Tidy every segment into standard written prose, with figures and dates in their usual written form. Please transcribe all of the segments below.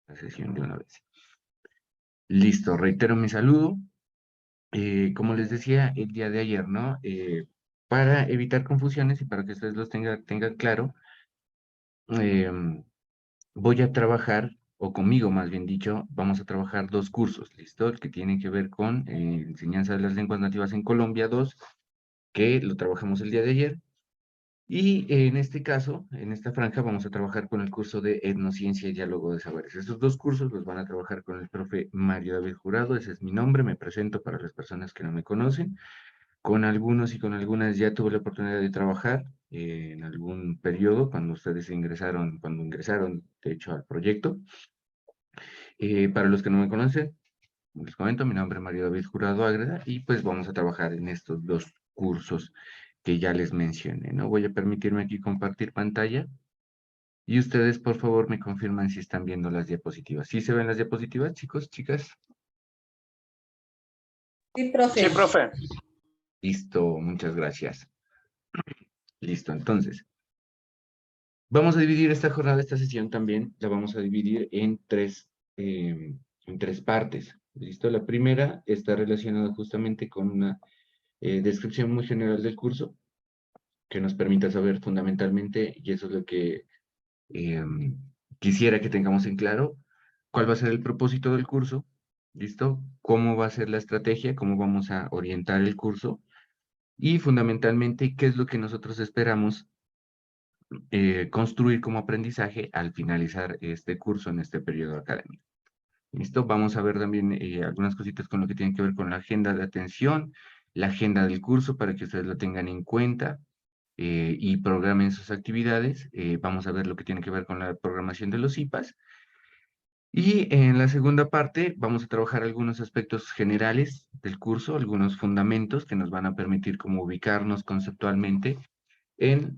la sesión de una vez. Listo, reitero mi saludo. Como les decía el día de ayer, ¿no? Para evitar confusiones y para que ustedes los tengan claro, em, voy a trabajar, o conmigo más bien dicho, vamos a trabajar dos cursos, ¿listo? El que tiene que ver con enseñanza de las lenguas nativas en Colombia 2, que lo trabajamos el día de ayer. Y en este caso, en esta franja, vamos a trabajar con el curso de Etnociencia y Diálogo de Saberes. Estos dos cursos los van a trabajar con el profe Mario David Jurado, ese es mi nombre, me presento para las personas que no me conocen. Con algunos y con algunas ya tuve la oportunidad de trabajar en algún periodo cuando ustedes cuando ingresaron, de hecho, al proyecto. Para los que no me conocen, les comento, mi nombre es Mario David Jurado Ágreda y pues vamos a trabajar en estos dos cursos que ya les mencioné, ¿no? Voy a permitirme aquí compartir pantalla y ustedes, por favor, me confirman si están viendo las diapositivas. ¿Sí se ven las diapositivas, chicos, chicas? Sí, profe. Sí, profe. Listo, muchas gracias. Listo, entonces, vamos a dividir esta jornada, esta sesión también, la vamos a dividir en tres partes. ¿Listo? La primera está relacionada justamente con una descripción muy general del curso, que nos permita saber fundamentalmente, y eso es lo que quisiera que tengamos en claro, cuál va a ser el propósito del curso, ¿listo? Cómo va a ser la estrategia, cómo vamos a orientar el curso, y fundamentalmente, qué es lo que nosotros esperamos construir como aprendizaje al finalizar este curso en este periodo académico. ¿Listo? Vamos a ver también algunas cositas con lo que tiene que ver con la agenda de atención, la agenda del curso para que ustedes lo tengan en cuenta y programen sus actividades. Vamos a ver lo que tiene que ver con la programación de los IPAs. Y en la segunda parte vamos a trabajar algunos aspectos generales del curso, algunos fundamentos que nos van a permitir como ubicarnos conceptualmente en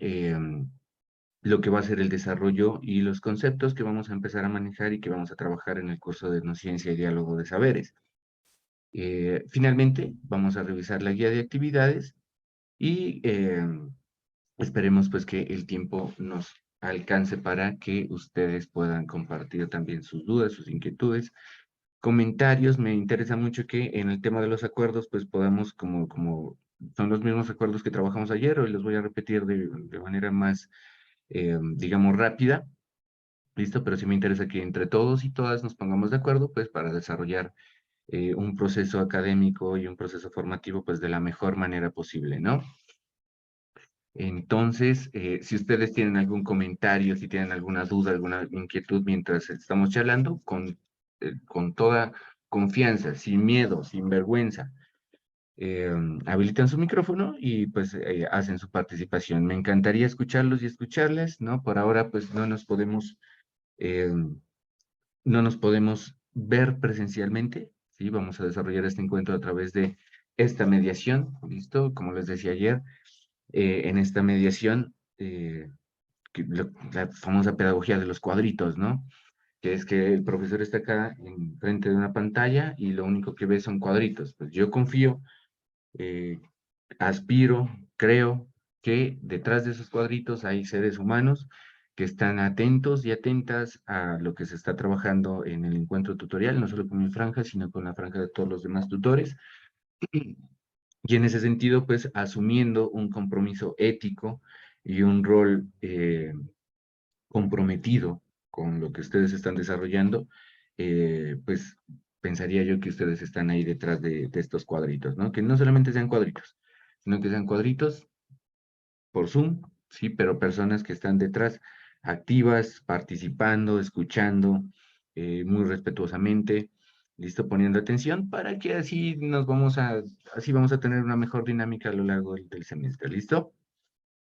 lo que va a ser el desarrollo y los conceptos que vamos a empezar a manejar y que vamos a trabajar en el curso de Etnociencia y Diálogo de Saberes. Finalmente, vamos a revisar la guía de actividades y esperemos pues que el tiempo nos alcance para que ustedes puedan compartir también sus dudas, sus inquietudes, comentarios. Me interesa mucho que en el tema de los acuerdos pues podamos como son los mismos acuerdos que trabajamos ayer, hoy los voy a repetir de manera más digamos, rápida, ¿listo? Pero sí me interesa que entre todos y todas nos pongamos de acuerdo, pues, para desarrollar un proceso académico y un proceso formativo, pues, de la mejor manera posible, ¿no? Entonces, si ustedes tienen algún comentario, si tienen alguna duda, alguna inquietud mientras estamos charlando, con toda confianza, sin miedo, sin vergüenza, habilitan su micrófono y pues hacen su participación. Me encantaría escucharlos y escucharles, ¿no? Por ahora pues eh, no nos podemos ver presencialmente, ¿sí? Vamos a desarrollar este encuentro a través de esta mediación, ¿listo? Como les decía ayer, en esta mediación, la famosa pedagogía de los cuadritos, ¿no? Que es que el profesor está acá enfrente de una pantalla y lo único que ve son cuadritos. Pues yo confío eh, aspiro, creo que detrás de esos cuadritos hay seres humanos que están atentos y atentas a lo que se está trabajando en el encuentro tutorial, no solo con mi franja, sino con la franja de todos los demás tutores. Y en ese sentido, pues, asumiendo un compromiso ético y un rol comprometido con lo que ustedes están desarrollando, pues pensaría yo que ustedes están ahí detrás de estos cuadritos, ¿no? Que no solamente sean cuadritos, sino que sean cuadritos por Zoom, sí, pero personas que están detrás, activas, participando, escuchando, muy respetuosamente, listo, poniendo atención para que así vamos a tener una mejor dinámica a lo largo del semestre, ¿listo?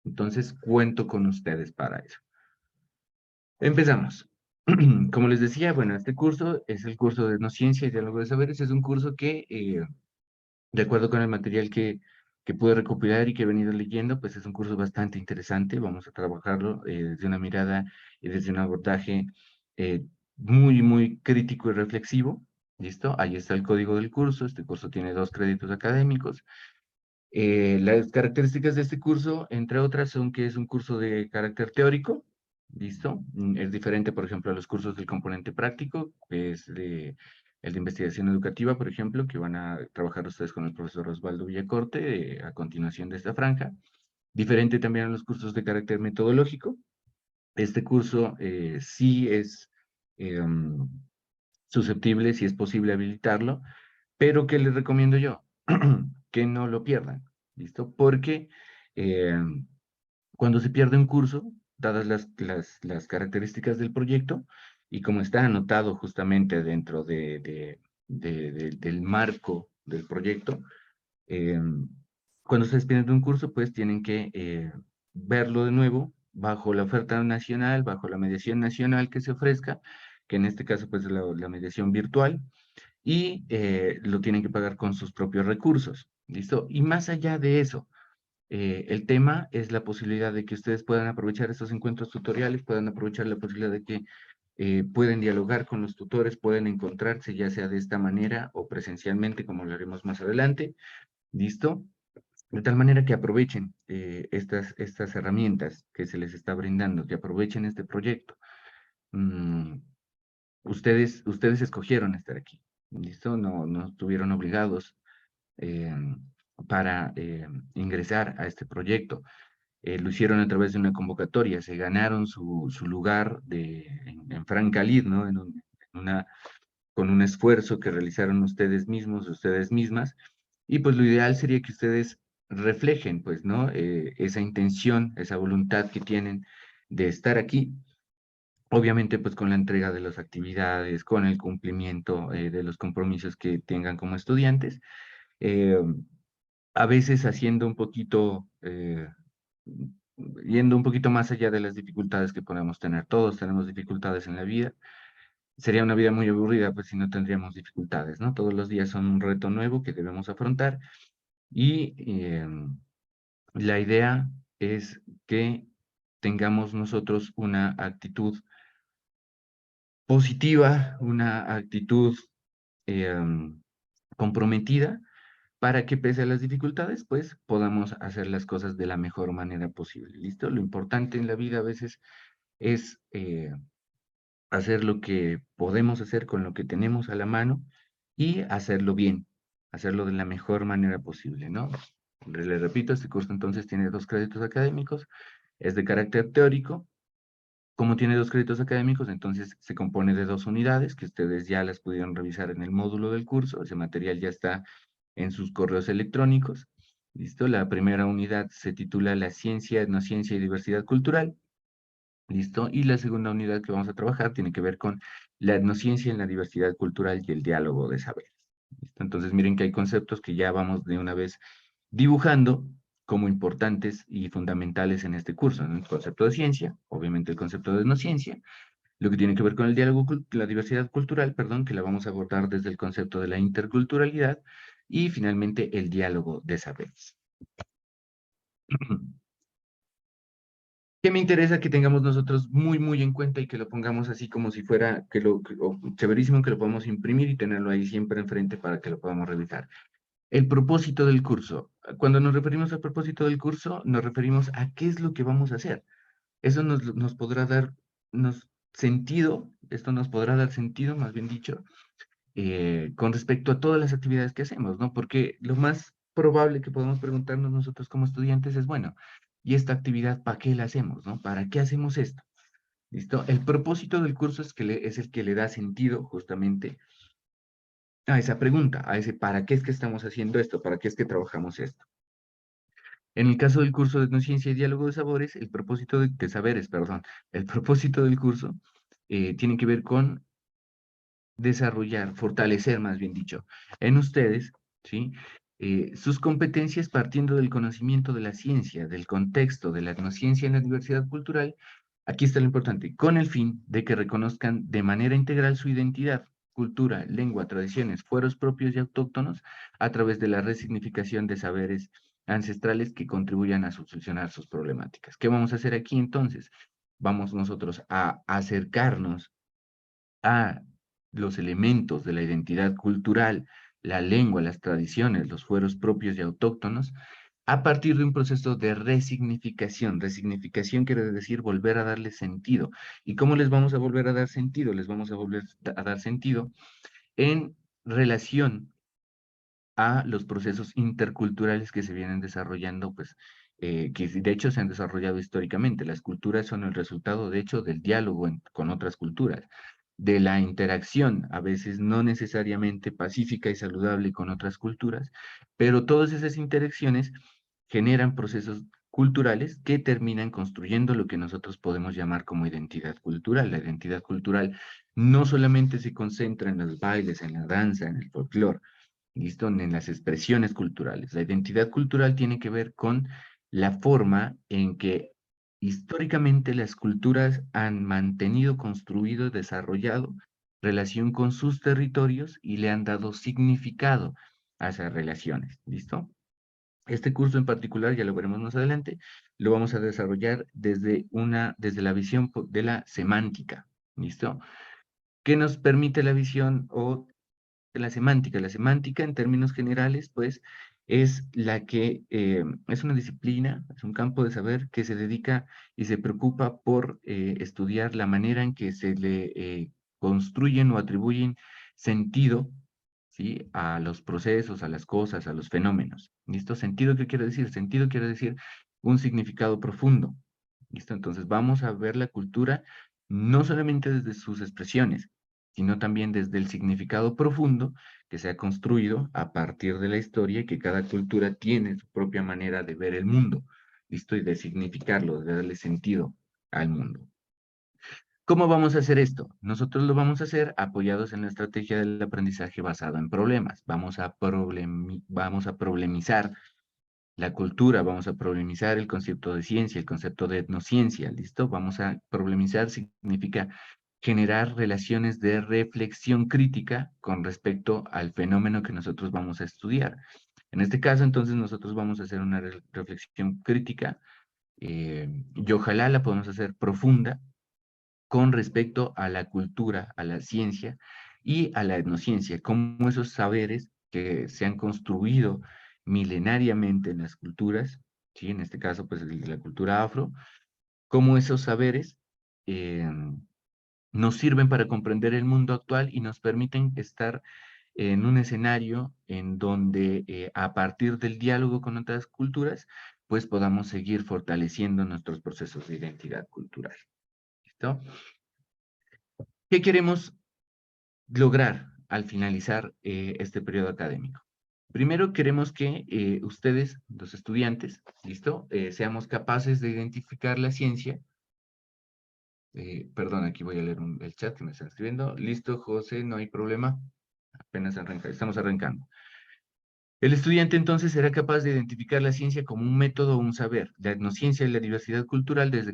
Entonces, cuento con ustedes para eso. Empezamos. Como les decía, bueno, este curso es el curso de Etnociencia y Diálogo de Saberes. Es un curso que, de acuerdo con el material que pude recopilar y que he venido leyendo, pues es un curso bastante interesante. Vamos a trabajarlo desde una mirada y desde un abordaje eh, muy crítico y reflexivo. ¿Listo? Ahí está el código del curso. Este curso tiene 2 créditos académicos. Las características de este curso, entre otras, son que es un curso de carácter teórico, ¿Listo? Es diferente, por ejemplo, a los cursos del componente práctico, que es el de investigación educativa, por ejemplo, que van a trabajar ustedes con el profesor Osvaldo Villacorte a continuación de esta franja. Diferente también a los cursos de carácter metodológico. Este curso sí es em, susceptible, si es posible habilitarlo, pero ¿qué les recomiendo yo? Que no lo pierdan, ¿listo? Porque cuando se pierde un curso, dadas las características del proyecto, y como está anotado justamente dentro del marco del proyecto, eh, cuando se despiden de un curso, pues tienen que verlo de nuevo bajo la oferta nacional, bajo la mediación nacional que se ofrezca, que en este caso pues es la mediación virtual, y lo tienen que pagar con sus propios recursos, ¿listo? Y más allá de eso, el tema es la posibilidad de que ustedes puedan aprovechar estos encuentros tutoriales, puedan aprovechar la posibilidad de que pueden dialogar con los tutores, pueden encontrarse ya sea de esta manera o presencialmente, como lo haremos más adelante, ¿listo? De tal manera que aprovechen estas herramientas que se les está brindando, que aprovechen este proyecto. Mm, ustedes escogieron estar aquí, ¿listo? No estuvieron obligados eh, para ingresar a este proyecto. Lo hicieron a través de una convocatoria, se ganaron su lugar en Franca Lid, ¿no? En con un esfuerzo que realizaron ustedes mismos, ustedes mismas, y pues lo ideal sería que ustedes reflejen, pues, ¿no? Esa intención, esa voluntad que tienen de estar aquí, obviamente, pues, con la entrega de las actividades, con el cumplimiento de los compromisos que tengan como estudiantes, eh, a veces haciendo un poquito, yendo un poquito más allá de las dificultades que podemos tener. Todos tenemos dificultades en la vida. Sería una vida muy aburrida, pues si no tendríamos dificultades, ¿no? Todos los días son un reto nuevo que debemos afrontar y la idea es que tengamos nosotros una actitud positiva, una actitud comprometida para que pese a las dificultades, pues podamos hacer las cosas de la mejor manera posible. ¿Listo? Lo importante en la vida a veces es hacer lo que podemos hacer con lo que tenemos a la mano y hacerlo bien, hacerlo de la mejor manera posible, ¿no? Les repito, este curso entonces tiene 2 créditos académicos, es de carácter teórico. Como tiene 2 créditos académicos, entonces se compone de 2 unidades que ustedes ya las pudieron revisar en el módulo del curso. Ese material ya está en sus correos electrónicos. ¿Listo? La primera unidad se titula La ciencia, etnociencia y diversidad cultural. ¿Listo? Y la segunda unidad que vamos a trabajar tiene que ver con la etnociencia en la diversidad cultural y el diálogo de saberes. ¿Listo? Entonces miren que hay conceptos que ya vamos de una vez dibujando como importantes y fundamentales en este curso, ¿no? El concepto de ciencia, obviamente el concepto de etnociencia, lo que tiene que ver con el diálogo, la diversidad cultural, perdón, que la vamos a abordar desde el concepto de la interculturalidad y finalmente el diálogo de saberes. Que me interesa que tengamos nosotros muy en cuenta y que lo pongamos así como si fuera, chéverísimo que lo podamos imprimir y tenerlo ahí siempre enfrente para que lo podamos revisar. El propósito del curso. Cuando nos referimos al propósito del curso, nos referimos a qué es lo que vamos a hacer. Eso nos podrá dar sentido, esto nos podrá dar sentido, más bien dicho, con respecto a todas las actividades que hacemos, ¿no? Porque lo más probable que podemos preguntarnos nosotros como estudiantes es, bueno, ¿y esta actividad para qué la hacemos, no? ¿Para qué hacemos esto? ¿Listo? El propósito del curso es el que le da sentido justamente a esa pregunta, a ese ¿para qué es que estamos haciendo esto? ¿Para qué es que trabajamos esto? En el caso del curso de Etnociencia y Diálogo de Sabores, de saberes, perdón, el propósito del curso tiene que ver con desarrollar, fortalecer, más bien dicho, en ustedes, ¿sí? Sus competencias partiendo del conocimiento de la ciencia, del contexto, de la etnociencia en la diversidad cultural. Aquí está lo importante, con el fin de que reconozcan de manera integral su identidad, cultura, lengua, tradiciones, fueros propios y autóctonos a través de la resignificación de saberes ancestrales que contribuyan a solucionar sus problemáticas. ¿Qué vamos a hacer aquí entonces? Vamos nosotros a acercarnos a los elementos de la identidad cultural, la lengua, las tradiciones, los fueros propios y autóctonos, a partir de un proceso de resignificación. Resignificación quiere decir volver a darle sentido. ¿Y cómo les vamos a volver a dar sentido? Les vamos a volver a dar sentido en relación a los procesos interculturales que se vienen desarrollando, pues, que de hecho se han desarrollado históricamente. Las culturas son el resultado, de hecho, del diálogo con otras culturas, de la interacción, a veces no necesariamente pacífica y saludable con otras culturas, pero todas esas interacciones generan procesos culturales que terminan construyendo lo que nosotros podemos llamar como identidad cultural. La identidad cultural no solamente se concentra en los bailes, en la danza, en el folclore, ¿listo? En las expresiones culturales. La identidad cultural tiene que ver con la forma en que históricamente las culturas han mantenido, construido, desarrollado relación con sus territorios y le han dado significado a esas relaciones, ¿listo? Este curso en particular, ya lo veremos más adelante, lo vamos a desarrollar desde la visión de la semántica, ¿listo? ¿Qué nos permite la visión o la semántica? La semántica, en términos generales, pues, es la que es una disciplina, es un campo de saber que se dedica y se preocupa por estudiar la manera en que se le construyen o atribuyen sentido, ¿sí? A los procesos, a las cosas, a los fenómenos. ¿Listo? ¿Sentido qué quiere decir? Sentido quiere decir un significado profundo. ¿Listo? Entonces vamos a ver la cultura no solamente desde sus expresiones, sino también desde el significado profundo que se ha construido a partir de la historia y que cada cultura tiene su propia manera de ver el mundo, ¿listo? Y de significarlo, de darle sentido al mundo. ¿Cómo vamos a hacer esto? Nosotros lo vamos a hacer apoyados en la estrategia del aprendizaje basado en problemas. Vamos a problemizar la cultura, vamos a problemizar el concepto de ciencia, el concepto de etnociencia, ¿listo? Vamos a problemizar significa generar relaciones de reflexión crítica con respecto al fenómeno que nosotros vamos a estudiar. En este caso, entonces, nosotros vamos a hacer una reflexión crítica y ojalá la podamos hacer profunda con respecto a la cultura, a la ciencia y a la etnociencia, cómo esos saberes que se han construido milenariamente en las culturas, ¿sí? En este caso, pues el de la cultura afro, cómo esos saberes eh, nos sirven para comprender el mundo actual y nos permiten estar en un escenario en donde a partir del diálogo con otras culturas, pues podamos seguir fortaleciendo nuestros procesos de identidad cultural. ¿Listo? ¿Qué queremos lograr al finalizar este periodo académico? Primero queremos que ustedes, los estudiantes, ¿listo? Seamos capaces de identificar la ciencia. Perdón, aquí voy a leer el chat que me están escribiendo. Listo, José, no hay problema. Apenas estamos arrancando. El estudiante entonces será capaz de identificar la ciencia como un método o un saber, la etnociencia y la diversidad cultural desde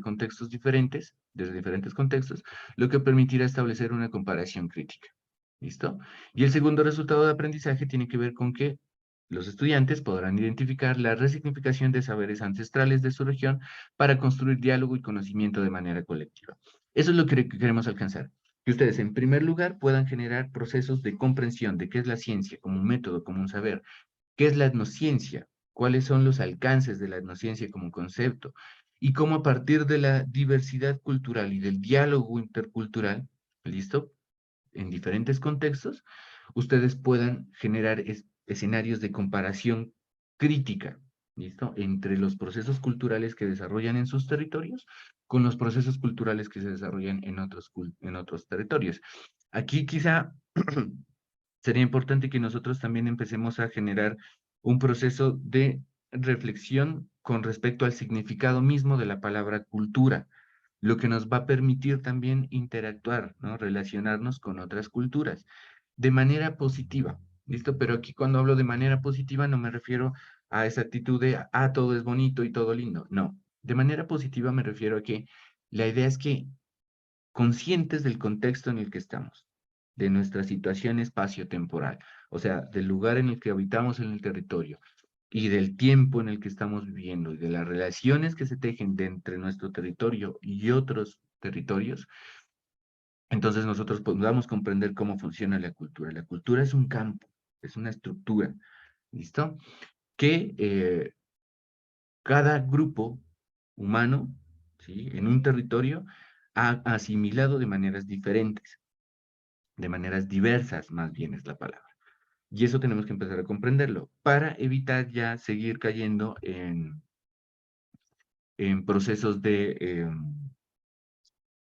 diferentes contextos, lo que permitirá establecer una comparación crítica. ¿Listo? Y el segundo resultado de aprendizaje tiene que ver con que los estudiantes podrán identificar la resignificación de saberes ancestrales de su región para construir diálogo y conocimiento de manera colectiva. Eso es lo que queremos alcanzar. Que ustedes, en primer lugar, puedan generar procesos de comprensión de qué es la ciencia como un método, como un saber, qué es la etnociencia, cuáles son los alcances de la etnociencia como concepto, y cómo a partir de la diversidad cultural y del diálogo intercultural, ¿listo? En diferentes contextos, ustedes puedan generar escenarios de comparación crítica, ¿listo? Entre los procesos culturales que desarrollan en sus territorios con los procesos culturales que se desarrollan en otros territorios. Aquí quizá sería importante que nosotros también empecemos a generar un proceso de reflexión con respecto al significado mismo de la palabra cultura, lo que nos va a permitir también interactuar, ¿no? Relacionarnos con otras culturas de manera positiva, ¿listo? Pero aquí cuando hablo de manera positiva no me refiero a esa actitud de, todo es bonito y todo lindo, no. De manera positiva me refiero a que la idea es que conscientes del contexto en el que estamos, de nuestra situación espacio-temporal, o sea, del lugar en el que habitamos en el territorio y del tiempo en el que estamos viviendo y de las relaciones que se tejen de entre nuestro territorio y otros territorios, entonces nosotros podamos comprender cómo funciona la cultura. La cultura es un campo, es una estructura, ¿listo? Que cada grupo humano, ¿sí?, en un territorio ha asimilado de maneras diferentes, de maneras diversas, más bien es la palabra. Y eso tenemos que empezar a comprenderlo para evitar ya seguir cayendo en procesos de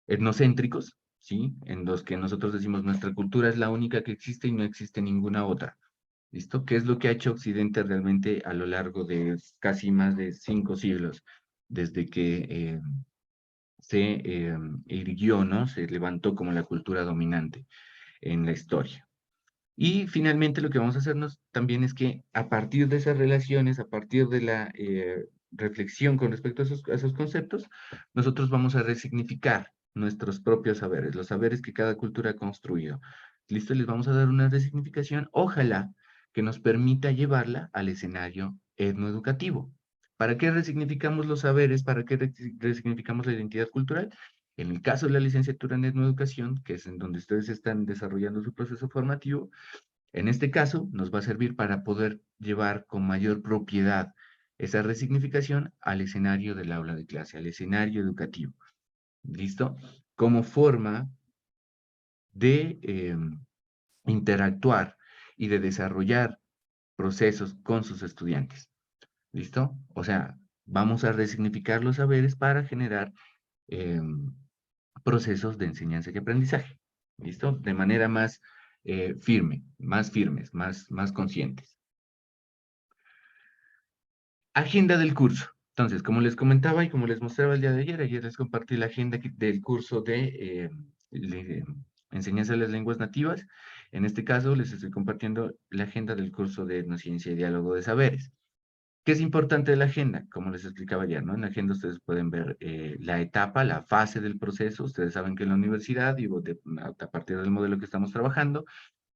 etnocéntricos, ¿sí? En los que nosotros decimos nuestra cultura es la única que existe y no existe ninguna otra. ¿Listo? ¿Qué es lo que ha hecho Occidente realmente a lo largo de casi más de 5 siglos, desde que se irguió, ¿no? Se levantó como la cultura dominante en la historia. Y finalmente lo que vamos a hacernos también es que a partir de esas relaciones, a partir de la reflexión con respecto a esos conceptos, nosotros vamos a resignificar nuestros propios saberes, los saberes que cada cultura ha construido. ¿Listo? Les vamos a dar una resignificación, ojalá que nos permita llevarla al escenario etnoeducativo. ¿Para qué resignificamos los saberes? ¿Para qué resignificamos la identidad cultural? En el caso de la licenciatura en etnoeducación, que es en donde ustedes están desarrollando su proceso formativo, en este caso, nos va a servir para poder llevar con mayor propiedad esa resignificación al escenario del aula de clase, al escenario educativo. ¿Listo? Como forma de interactuar y de desarrollar procesos con sus estudiantes. ¿Listo? O sea, vamos a resignificar los saberes para generar procesos de enseñanza y aprendizaje. ¿Listo? De manera más firme, más firmes, más conscientes. Agenda del curso. Entonces, como les comentaba y como les mostraba el día de ayer les compartí la agenda del curso de enseñanza de las lenguas nativas. En este caso, les estoy compartiendo la agenda del curso de etnociencia y diálogo de saberes. ¿Qué es importante de la agenda? Como les explicaba ayer, ¿no? En la agenda ustedes pueden ver la etapa, la fase del proceso. Ustedes saben que en la universidad, y a partir del modelo que estamos trabajando,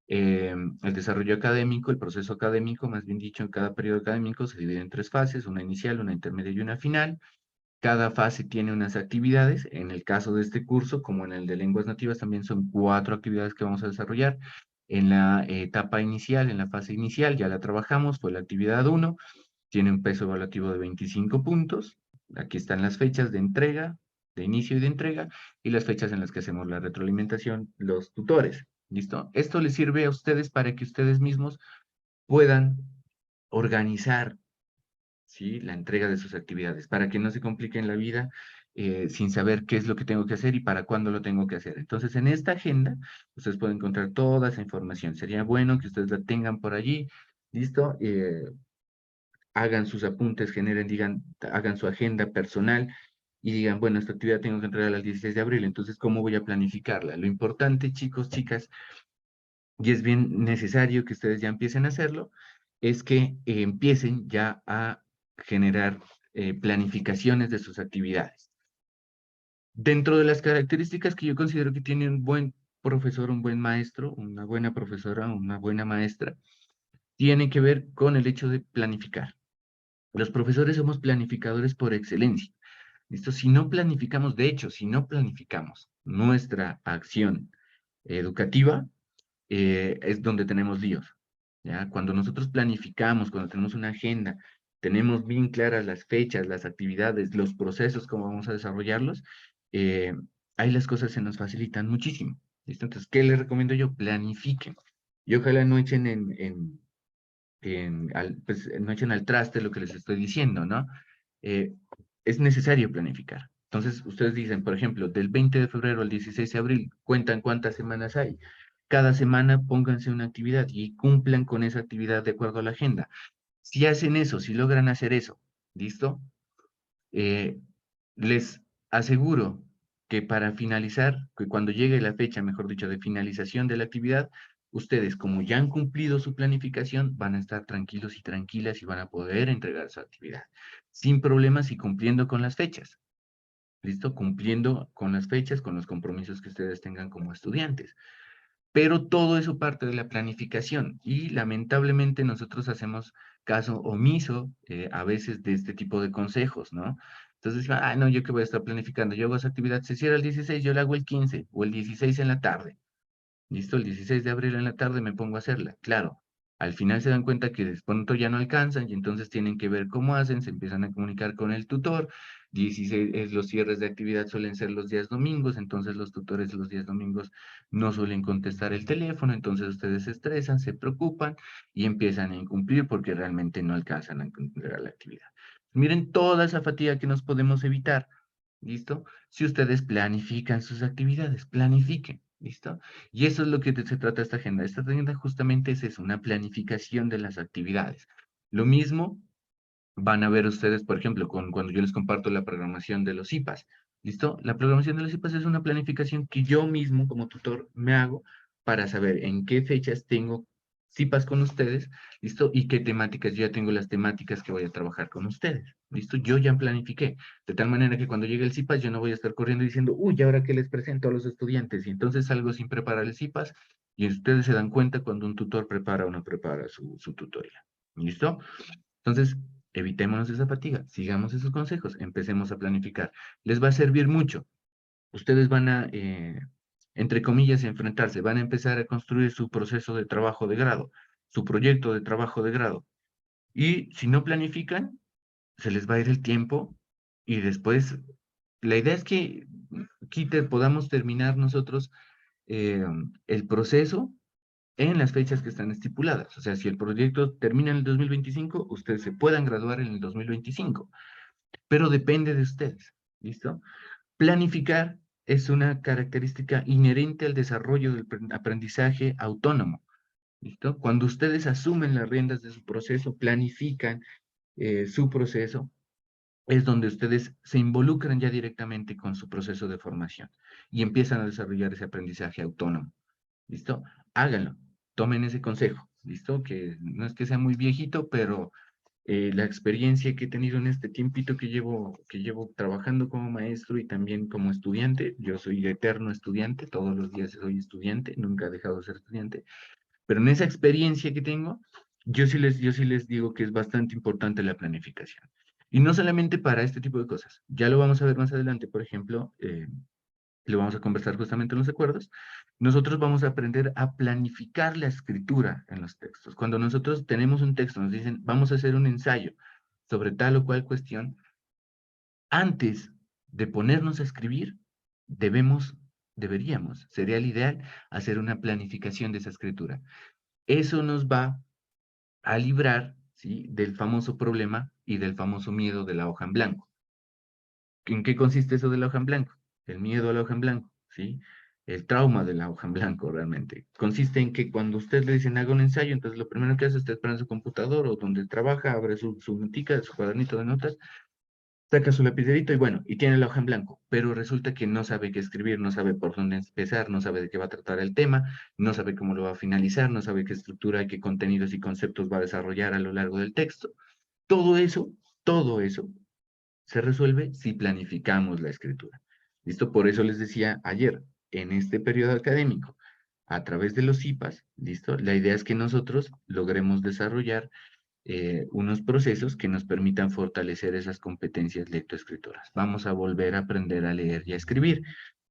el desarrollo académico, el proceso académico, más bien dicho, en cada periodo académico se divide en 3 fases, una inicial, una intermedia y una final. Cada fase tiene unas actividades. En el caso de este curso, como en el de lenguas nativas, también son 4 actividades que vamos a desarrollar. En la etapa inicial, en la fase inicial, ya la trabajamos, fue la actividad 1, tiene un peso evaluativo de 25 puntos. Aquí están las fechas de entrega, de inicio y de entrega, y las fechas en las que hacemos la retroalimentación, los tutores. ¿Listo? Esto les sirve a ustedes para que ustedes mismos puedan organizar, ¿sí?, la entrega de sus actividades, para que no se compliquen la vida sin saber qué es lo que tengo que hacer y para cuándo lo tengo que hacer. Entonces, en esta agenda, ustedes pueden encontrar toda esa información. Sería bueno que ustedes la tengan por allí, ¿listo? Hagan sus apuntes, hagan su agenda personal y digan, bueno, esta actividad tengo que entregar al 16 de abril, entonces, ¿cómo voy a planificarla? Lo importante, chicos, chicas, y es bien necesario que ustedes ya empiecen a hacerlo, es que empiecen ya a generar planificaciones de sus actividades. Dentro de las características que yo considero que tiene un buen profesor, un buen maestro, una buena profesora, una buena maestra, tiene que ver con el hecho de planificar. Los profesores somos planificadores por excelencia. ¿Listo? Si no planificamos, de hecho, si no planificamos nuestra acción educativa, es donde tenemos líos, ¿ya? Cuando nosotros planificamos, cuando tenemos una agenda, tenemos bien claras las fechas, las actividades, los procesos, cómo vamos a desarrollarlos, eh, ahí las cosas se nos facilitan muchísimo, ¿listo? Entonces, ¿qué les recomiendo yo? Planifiquen. Y ojalá no echen pues, no echen al traste lo que les estoy diciendo, ¿no? Eh, es necesario planificar. Entonces, ustedes dicen, por ejemplo, del 20 de febrero al 16 de abril, cuentan cuántas semanas hay. Cada semana pónganse una actividad y cumplan con esa actividad de acuerdo a la agenda. Si hacen eso, si logran hacer eso, ¿listo? Eh, les aseguro que para finalizar, que cuando llegue la fecha, mejor dicho, de finalización de la actividad, ustedes, como ya han cumplido su planificación, van a estar tranquilos y tranquilas y van a poder entregar su actividad sin problemas y cumpliendo con las fechas. ¿Listo? Cumpliendo con las fechas, con los compromisos que ustedes tengan como estudiantes. Pero todo eso parte de la planificación y lamentablemente nosotros hacemos caso omiso a veces de este tipo de consejos, ¿no? Entonces, ah, no, yo que voy a estar planificando, yo hago esa actividad, se cierra el 16, yo la hago el 15 o el 16 en la tarde. ¿Listo? El 16 de abril en la tarde me pongo a hacerla. Claro, Al final se dan cuenta que de pronto ya no alcanzan y entonces tienen que ver cómo hacen, se empiezan a comunicar con el tutor. 16, los cierres de actividad suelen ser los días domingos, entonces los tutores los días domingos no suelen contestar el teléfono, entonces ustedes se estresan, se preocupan y empiezan a incumplir porque realmente no alcanzan a cumplir la actividad. Miren toda esa fatiga que nos podemos evitar, ¿listo? Si ustedes planifican sus actividades, planifiquen, ¿listo? Y eso es lo que se trata esta agenda. Esta agenda justamente es eso, una planificación de las actividades. Lo mismo van a ver ustedes, por ejemplo, cuando yo les comparto la programación de los IPAs, ¿listo? La programación de los IPAs es una planificación que yo mismo como tutor me hago para saber en qué fechas tengo CIPAs con ustedes, ¿listo? Y qué temáticas, yo ya tengo las temáticas que voy a trabajar con ustedes, ¿listo? Yo ya planifiqué, de tal manera que cuando llegue el CIPAS yo no voy a estar corriendo diciendo, uy, ¿ahora qué les presento a los estudiantes? Y entonces salgo sin preparar el CIPAS y ustedes se dan cuenta cuando un tutor prepara o no prepara su tutoría, ¿listo? Entonces, evitémonos esa fatiga, sigamos esos consejos, empecemos a planificar. Les va a servir mucho. Ustedes van a, entre comillas, enfrentarse, van a empezar a construir su proceso de trabajo de grado, su proyecto de trabajo de grado. Y si no planifican, se les va a ir el tiempo y después, la idea es que podamos terminar nosotros eh, el proceso en las fechas que están estipuladas. O sea, si el proyecto termina en el 2025, ustedes se puedan graduar en el 2025, pero depende de ustedes. ¿Listo? Planificar es una característica inherente al desarrollo del aprendizaje autónomo. ¿Listo? Cuando ustedes asumen las riendas de su proceso, planifican su proceso, es donde ustedes se involucran ya directamente con su proceso de formación y empiezan a desarrollar ese aprendizaje autónomo. ¿Listo? Háganlo, tomen ese consejo, ¿listo? Que no es que sea muy viejito, pero la experiencia que he tenido en este tiempito que llevo trabajando como maestro y también como estudiante, yo soy eterno estudiante, todos los días soy estudiante, nunca he dejado de ser estudiante, pero en esa experiencia que tengo, yo sí les digo que es bastante importante la planificación. Y no solamente para este tipo de cosas, ya lo vamos a ver más adelante, por ejemplo, lo vamos a conversar justamente en los acuerdos, nosotros vamos a aprender a planificar la escritura en los textos. Cuando nosotros tenemos un texto, nos dicen, vamos a hacer un ensayo sobre tal o cual cuestión, antes de ponernos a escribir, deberíamos, sería el ideal, hacer una planificación de esa escritura. Eso nos va a librar, ¿sí?, del famoso problema y del famoso miedo de la hoja en blanco. ¿En qué consiste eso de la hoja en blanco? El miedo a la hoja en blanco, ¿sí? El trauma de la hoja en blanco realmente. Consiste en que cuando usted le dicen haga un ensayo, entonces lo primero que hace usted es prende su computador o donde trabaja, abre su notica, su cuadernito de notas, saca su lapicerito y bueno, y tiene la hoja en blanco, pero resulta que no sabe qué escribir, no sabe por dónde empezar, no sabe de qué va a tratar el tema, no sabe cómo lo va a finalizar, no sabe qué estructura, qué contenidos y conceptos va a desarrollar a lo largo del texto. Todo eso, todo eso se resuelve si planificamos la escritura. ¿Listo? Por eso les decía ayer, en este periodo académico, a través de los IPAs, ¿listo? La idea es que nosotros logremos desarrollar unos procesos que nos permitan fortalecer esas competencias lectoescritoras. Vamos a volver a aprender a leer y a escribir,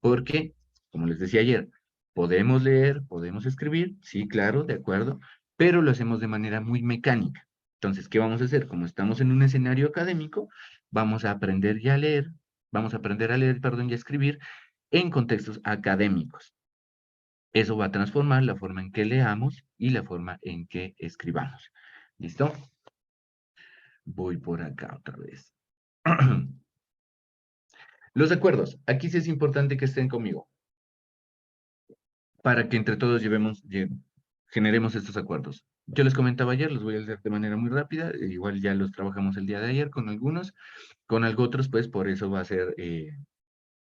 porque, como les decía ayer, podemos leer, podemos escribir, sí, claro, de acuerdo, pero lo hacemos de manera muy mecánica. Entonces, ¿qué vamos a hacer? Como estamos en un escenario académico, vamos a aprender ya a leer, vamos a aprender a leer, perdón, y a escribir en contextos académicos. Eso va a transformar la forma en que leamos y la forma en que escribamos. ¿Listo? Voy por acá otra vez. Los acuerdos. Aquí sí es importante que estén conmigo para que entre todos generemos estos acuerdos. Yo les comentaba ayer, los voy a leer de manera muy rápida, igual ya los trabajamos el día de ayer con algunos, con algo otros, pues por eso va a ser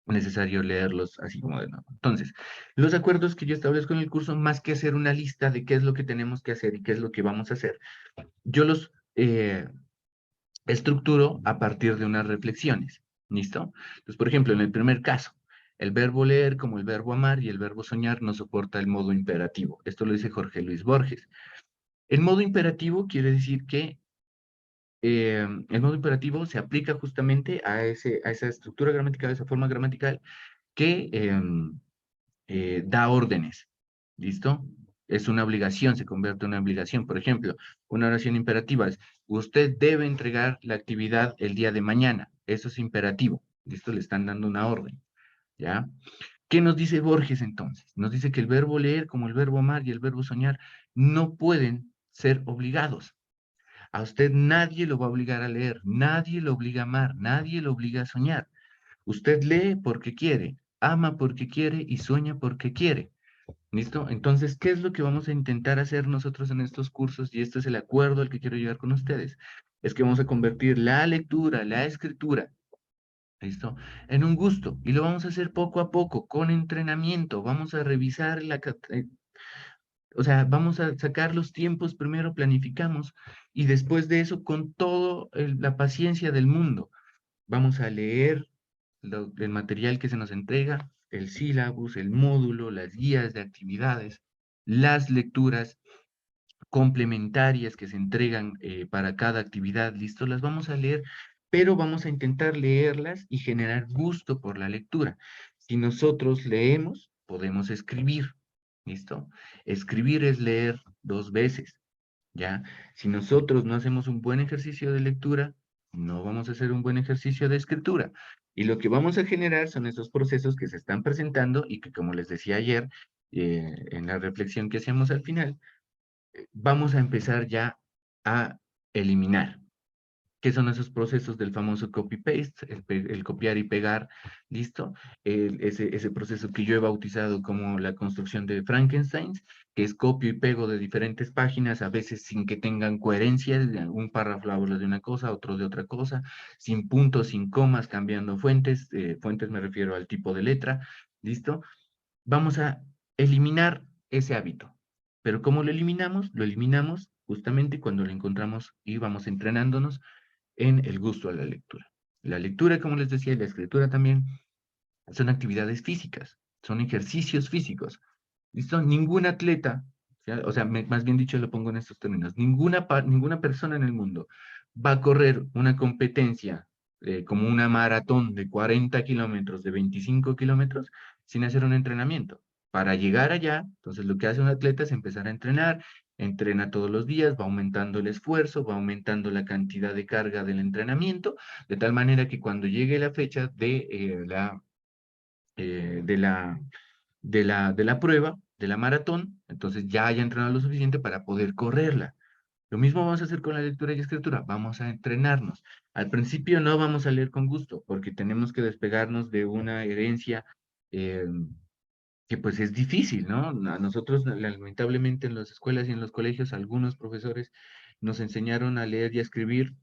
necesario leerlos así como de nuevo. Entonces, los acuerdos que yo establezco en el curso, más que hacer una lista de qué es lo que tenemos que hacer y qué es lo que vamos a hacer, yo los estructuro a partir de unas reflexiones. ¿Listo? Entonces, por ejemplo, en el primer caso, el verbo leer, como el verbo amar y el verbo soñar, no soporta el modo imperativo. Esto lo dice Jorge Luis Borges. El modo imperativo quiere decir que el modo imperativo se aplica justamente a esa estructura gramatical, a esa forma gramatical que da órdenes. ¿Listo? Es una obligación, se convierte en una obligación. Por ejemplo, una oración imperativa es, usted debe entregar la actividad el día de mañana. Eso es imperativo. Listo, le están dando una orden, ¿ya? ¿Qué nos dice Borges entonces? Nos dice que el verbo leer, como el verbo amar y el verbo soñar, no pueden ser obligados. A usted nadie lo va a obligar a leer, nadie lo obliga a amar, nadie lo obliga a soñar. Usted lee porque quiere, ama porque quiere y sueña porque quiere. ¿Listo? Entonces, ¿qué es lo que vamos a intentar hacer nosotros en estos cursos? Y este es el acuerdo al que quiero llegar con ustedes. Es que vamos a convertir la lectura, la escritura, ¿listo? En un gusto. Y lo vamos a hacer poco a poco, con entrenamiento. Vamos a revisar o sea, vamos a sacar los tiempos, primero planificamos y después de eso, con toda la paciencia del mundo, vamos a leer el material que se nos entrega, el sílabus, el módulo, las guías de actividades, las lecturas complementarias que se entregan para cada actividad, listo, las vamos a leer, pero vamos a intentar leerlas y generar gusto por la lectura. Si nosotros leemos, podemos escribir, listo. Escribir es leer dos veces, ¿ya? Si nosotros no hacemos un buen ejercicio de lectura, no vamos a hacer un buen ejercicio de escritura. Y lo que vamos a generar son esos procesos que se están presentando y que, como les decía ayer, en la reflexión que hacíamos al final, vamos a empezar ya a eliminar. ¿Qué son esos procesos del famoso copy-paste? El copiar y pegar, ¿listo? Ese proceso que yo he bautizado como la construcción de Frankenstein, que es copio y pego de diferentes páginas, a veces sin que tengan coherencia, un párrafo habla de una cosa, otro de otra cosa, sin puntos, sin comas, cambiando fuentes, fuentes me refiero al tipo de letra, ¿listo? Vamos a eliminar ese hábito. Pero ¿cómo lo eliminamos? Lo eliminamos justamente cuando lo encontramos y vamos entrenándonos en el gusto a la lectura. La lectura, como les decía, y la escritura también son actividades físicas, son ejercicios físicos. ¿Listo? Ningún atleta, o sea, más bien dicho lo pongo en estos términos, ninguna persona en el mundo va a correr una competencia como una maratón de 40 kilómetros, de 25 kilómetros, sin hacer un entrenamiento. Para llegar allá, entonces lo que hace un atleta es empezar a entrenar, entrena todos los días, va aumentando el esfuerzo, va aumentando la cantidad de carga del entrenamiento, de tal manera que cuando llegue la fecha eh, de la, de la prueba, de la maratón, entonces ya haya entrenado lo suficiente para poder correrla. Lo mismo vamos a hacer con la lectura y escritura, vamos a entrenarnos. Al principio no vamos a leer con gusto, porque tenemos que despegarnos de una herencia eh, que pues es difícil, ¿no? A nosotros, lamentablemente, en las escuelas y en los colegios, algunos profesores nos enseñaron a leer y a escribir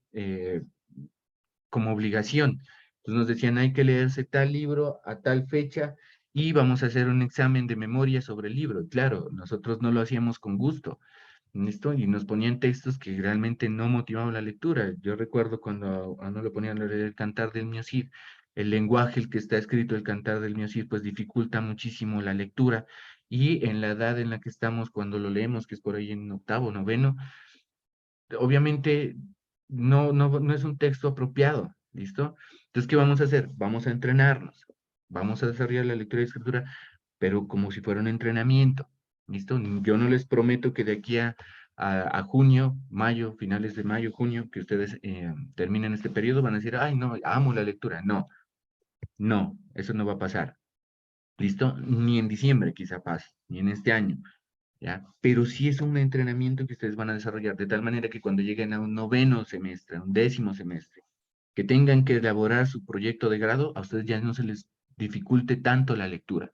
como obligación. Entonces nos decían, hay que leerse tal libro a tal fecha y vamos a hacer un examen de memoria sobre el libro. Y claro, nosotros no lo hacíamos con gusto, ¿listo? Y nos ponían textos que realmente no motivaban la lectura. Yo recuerdo cuando a uno lo ponían a leer el Cantar del Mio Cid, el lenguaje, el que está escrito el Cantar del Mio Cid, pues dificulta muchísimo la lectura. Y en la edad en la que estamos cuando lo leemos, que es por ahí en octavo, noveno, obviamente no es un texto apropiado, ¿listo? Entonces, ¿qué vamos a hacer? Vamos a entrenarnos, vamos a desarrollar la lectura y escritura, pero como si fuera un entrenamiento, ¿listo? Yo no les prometo que de aquí a junio, mayo, finales de mayo, junio, que ustedes terminen este periodo, van a decir, ay, no, amo la lectura. No, no, eso no va a pasar, ¿listo? Ni en diciembre quizá pase, ni en este año. ¿Ya? Pero sí es un entrenamiento que ustedes van a desarrollar de tal manera que cuando lleguen a un noveno semestre, a un décimo semestre, que tengan que elaborar su proyecto de grado, a ustedes ya no se les dificulte tanto la lectura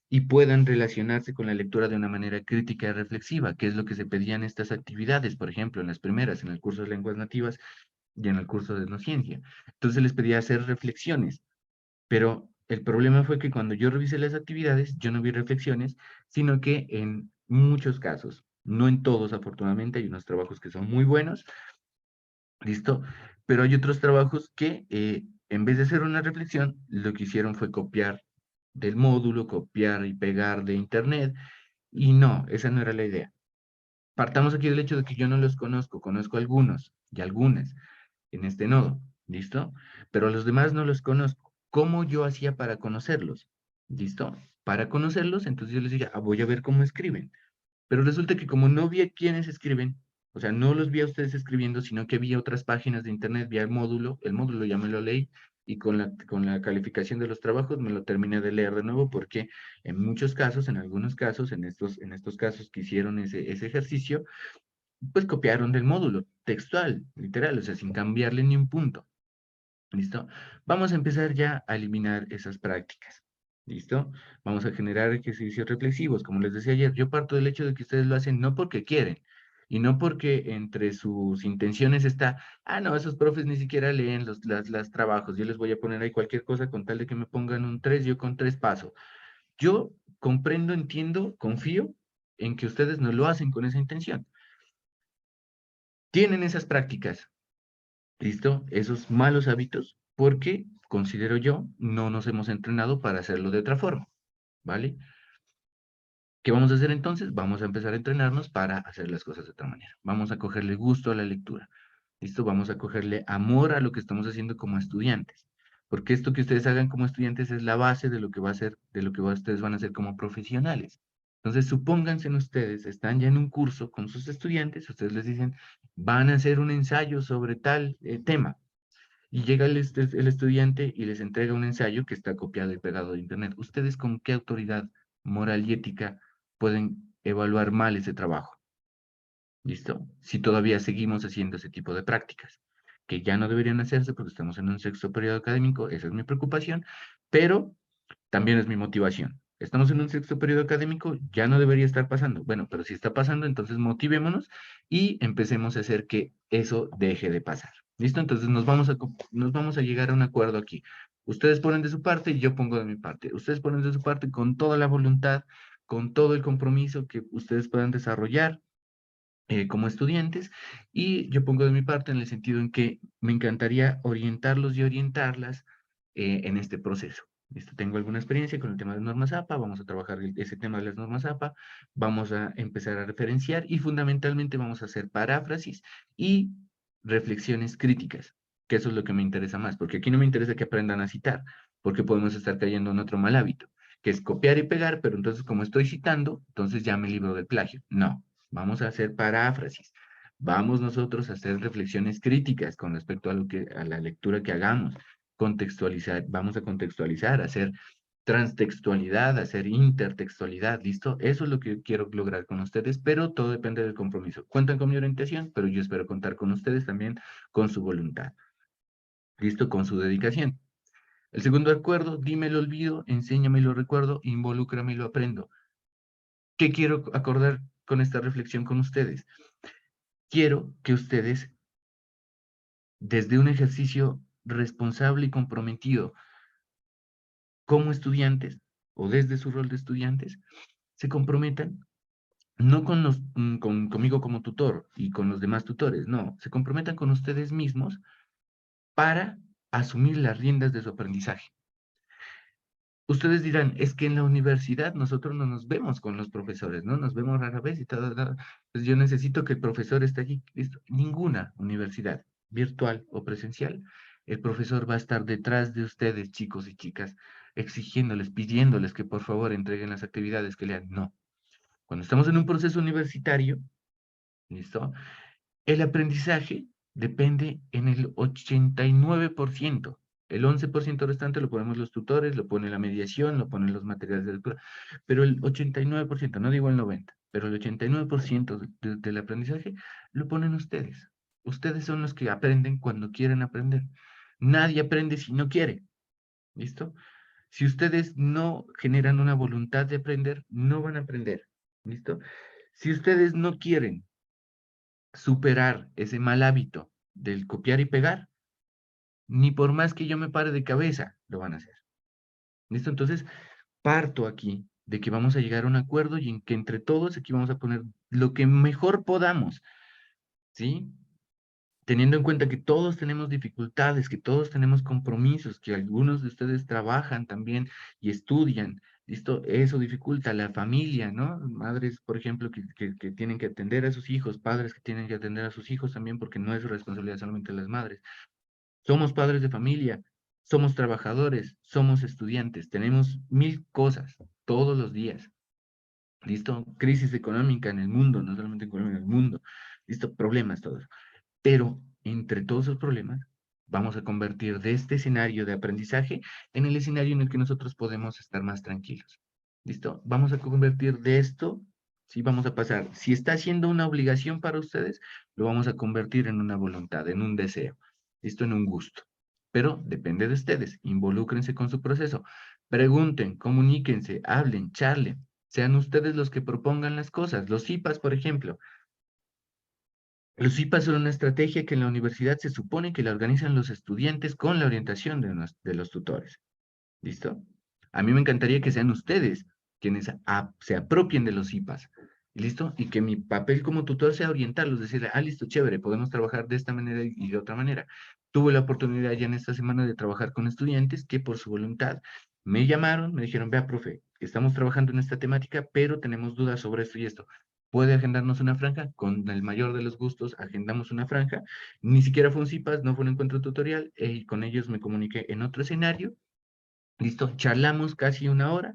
y puedan relacionarse con la lectura de una manera crítica y reflexiva, que es lo que se pedían estas actividades, por ejemplo, en las primeras, en el curso de lenguas nativas y en el curso de etnociencia. Entonces les pedía hacer reflexiones, pero el problema fue que cuando yo revisé las actividades, yo no vi reflexiones, sino que en muchos casos, no en todos, afortunadamente, hay unos trabajos que son muy buenos, ¿listo? Pero hay otros trabajos que, en vez de hacer una reflexión, lo que hicieron fue copiar del módulo, copiar y pegar de internet, y no, esa no era la idea. Partamos aquí del hecho de que yo no los conozco, conozco algunos y algunas en este nodo, ¿listo? Pero a los demás no los conozco. ¿Cómo yo hacía para conocerlos? ¿Listo? Para conocerlos, entonces yo les decía, voy a ver cómo escriben. Pero resulta que como no vi a quienes escriben, o sea, no los vi a ustedes escribiendo, sino que vi otras páginas de internet, vi el módulo ya me lo leí, y con la calificación de los trabajos me lo terminé de leer de nuevo, porque en muchos casos, en algunos casos, en estos casos que hicieron ese ejercicio, pues copiaron del módulo, textual, literal, o sea, sin cambiarle ni un punto. ¿Listo? Vamos a empezar ya a eliminar esas prácticas. ¿Listo? Vamos a generar ejercicios reflexivos. Como les decía ayer, yo parto del hecho de que ustedes lo hacen no porque quieren y no porque entre sus intenciones está, no, esos profes ni siquiera leen las trabajos, yo les voy a poner ahí cualquier cosa con tal de que me pongan un 3, yo con 3 paso. Yo comprendo, entiendo, confío en que ustedes no lo hacen con esa intención. Tienen esas prácticas, ¿listo? Esos malos hábitos, porque considero yo, no nos hemos entrenado para hacerlo de otra forma, ¿vale? ¿Qué vamos a hacer entonces? Vamos a empezar a entrenarnos para hacer las cosas de otra manera. Vamos a cogerle gusto a la lectura, ¿listo? Vamos a cogerle amor a lo que estamos haciendo como estudiantes, porque esto que ustedes hagan como estudiantes es la base de lo que va a ser, de lo que ustedes van a hacer como profesionales. Entonces, supónganse en ustedes, están ya en un curso con sus estudiantes, ustedes les dicen, van a hacer un ensayo sobre tal tema. Y llega el estudiante y les entrega un ensayo que está copiado y pegado de internet. ¿Ustedes con qué autoridad moral y ética pueden evaluar mal ese trabajo? ¿Listo? Si todavía seguimos haciendo ese tipo de prácticas, que ya no deberían hacerse porque estamos en un sexto periodo académico, esa es mi preocupación, pero también es mi motivación. Estamos en un sexto periodo académico, ya no debería estar pasando. Bueno, pero si está pasando, entonces motivémonos y empecemos a hacer que eso deje de pasar. ¿Listo? Entonces nos vamos a llegar a un acuerdo aquí. Ustedes ponen de su parte y yo pongo de mi parte. Ustedes ponen de su parte con toda la voluntad, con todo el compromiso que ustedes puedan desarrollar como estudiantes, y yo pongo de mi parte en el sentido en que me encantaría orientarlos y orientarlas en este proceso. ¿Listo? Tengo alguna experiencia con el tema de normas APA, vamos a trabajar ese tema de las normas APA, vamos a empezar a referenciar y fundamentalmente vamos a hacer paráfrasis y reflexiones críticas, que eso es lo que me interesa más, porque aquí no me interesa que aprendan a citar, porque podemos estar cayendo en otro mal hábito, que es copiar y pegar, pero entonces como estoy citando, entonces ya me libro del plagio. No, vamos a hacer paráfrasis. Vamos nosotros a hacer reflexiones críticas con respecto a la lectura que hagamos. Contextualizar, vamos a contextualizar, hacer transtextualidad, hacer intertextualidad, ¿listo? Eso es lo que quiero lograr con ustedes, pero todo depende del compromiso. Cuentan con mi orientación, pero yo espero contar con ustedes también con su voluntad, ¿listo? Con su dedicación. El segundo acuerdo, dime lo olvido, enséñame lo recuerdo, involúcrame y lo aprendo. ¿Qué quiero acordar con esta reflexión con ustedes? Quiero que ustedes, desde un ejercicio responsable y comprometido como estudiantes, o desde su rol de estudiantes, se comprometan no conmigo como tutor y con los demás tutores, no, se comprometan con ustedes mismos para asumir las riendas de su aprendizaje. Ustedes dirán, es que en la universidad nosotros no nos vemos con los profesores, ¿no? Nos vemos rara vez y tal, tal. Pues yo necesito que el profesor esté allí. ¿Listo? Ninguna universidad, virtual o presencial, el profesor va a estar detrás de ustedes, chicos y chicas, exigiéndoles, pidiéndoles que por favor entreguen las actividades que lean. No. Cuando estamos en un proceso universitario, ¿listo? El aprendizaje depende en el 89%. El 11% restante lo ponemos los tutores, lo pone la mediación, lo ponen los materiales de lectura, pero el 89%, no digo el 90%, pero el 89% del aprendizaje lo ponen ustedes. Ustedes son los que aprenden cuando quieren aprender. Nadie aprende si no quiere. ¿Listo? Si ustedes no generan una voluntad de aprender, no van a aprender. ¿Listo? Si ustedes no quieren superar ese mal hábito del copiar y pegar, ni por más que yo me pare de cabeza, lo van a hacer. ¿Listo? Entonces, parto aquí de que vamos a llegar a un acuerdo y en que entre todos aquí vamos a poner lo que mejor podamos, ¿sí? Teniendo en cuenta que todos tenemos dificultades, que todos tenemos compromisos, que algunos de ustedes trabajan también y estudian, ¿listo? Eso dificulta la familia, ¿no? Madres, por ejemplo, que tienen que atender a sus hijos, padres que tienen que atender a sus hijos también, porque no es responsabilidad solamente de las madres. Somos padres de familia, somos trabajadores, somos estudiantes, tenemos mil cosas todos los días. ¿Listo? Crisis económica en el mundo, no solamente en Colombia, en el mundo. ¿Listo? Problemas todos. Pero entre todos esos problemas, vamos a convertir de este escenario de aprendizaje en el escenario en el que nosotros podemos estar más tranquilos. ¿Listo? Vamos a convertir de esto, sí, vamos a pasar. Si está siendo una obligación para ustedes, lo vamos a convertir en una voluntad, en un deseo. ¿Listo? En un gusto. Pero depende de ustedes. Involúcrense con su proceso. Pregunten, comuníquense, hablen, charlen. Sean ustedes los que propongan las cosas. Los IPAs, por ejemplo. Los IPAs son una estrategia que en la universidad se supone que la organizan los estudiantes con la orientación de los tutores. ¿Listo? A mí me encantaría que sean ustedes quienes se apropien de los IPAs. ¿Listo? Y que mi papel como tutor sea orientarlos, decirle, listo, chévere, podemos trabajar de esta manera y de otra manera. Tuve la oportunidad ya en esta semana de trabajar con estudiantes que por su voluntad me llamaron, me dijeron, vea, profe, estamos trabajando en esta temática, pero tenemos dudas sobre esto y esto. ¿Puede agendarnos una franja? Con el mayor de los gustos, agendamos una franja. Ni siquiera fue un CIPAS, no fue un encuentro tutorial, y con ellos me comuniqué en otro escenario. Listo, charlamos casi una hora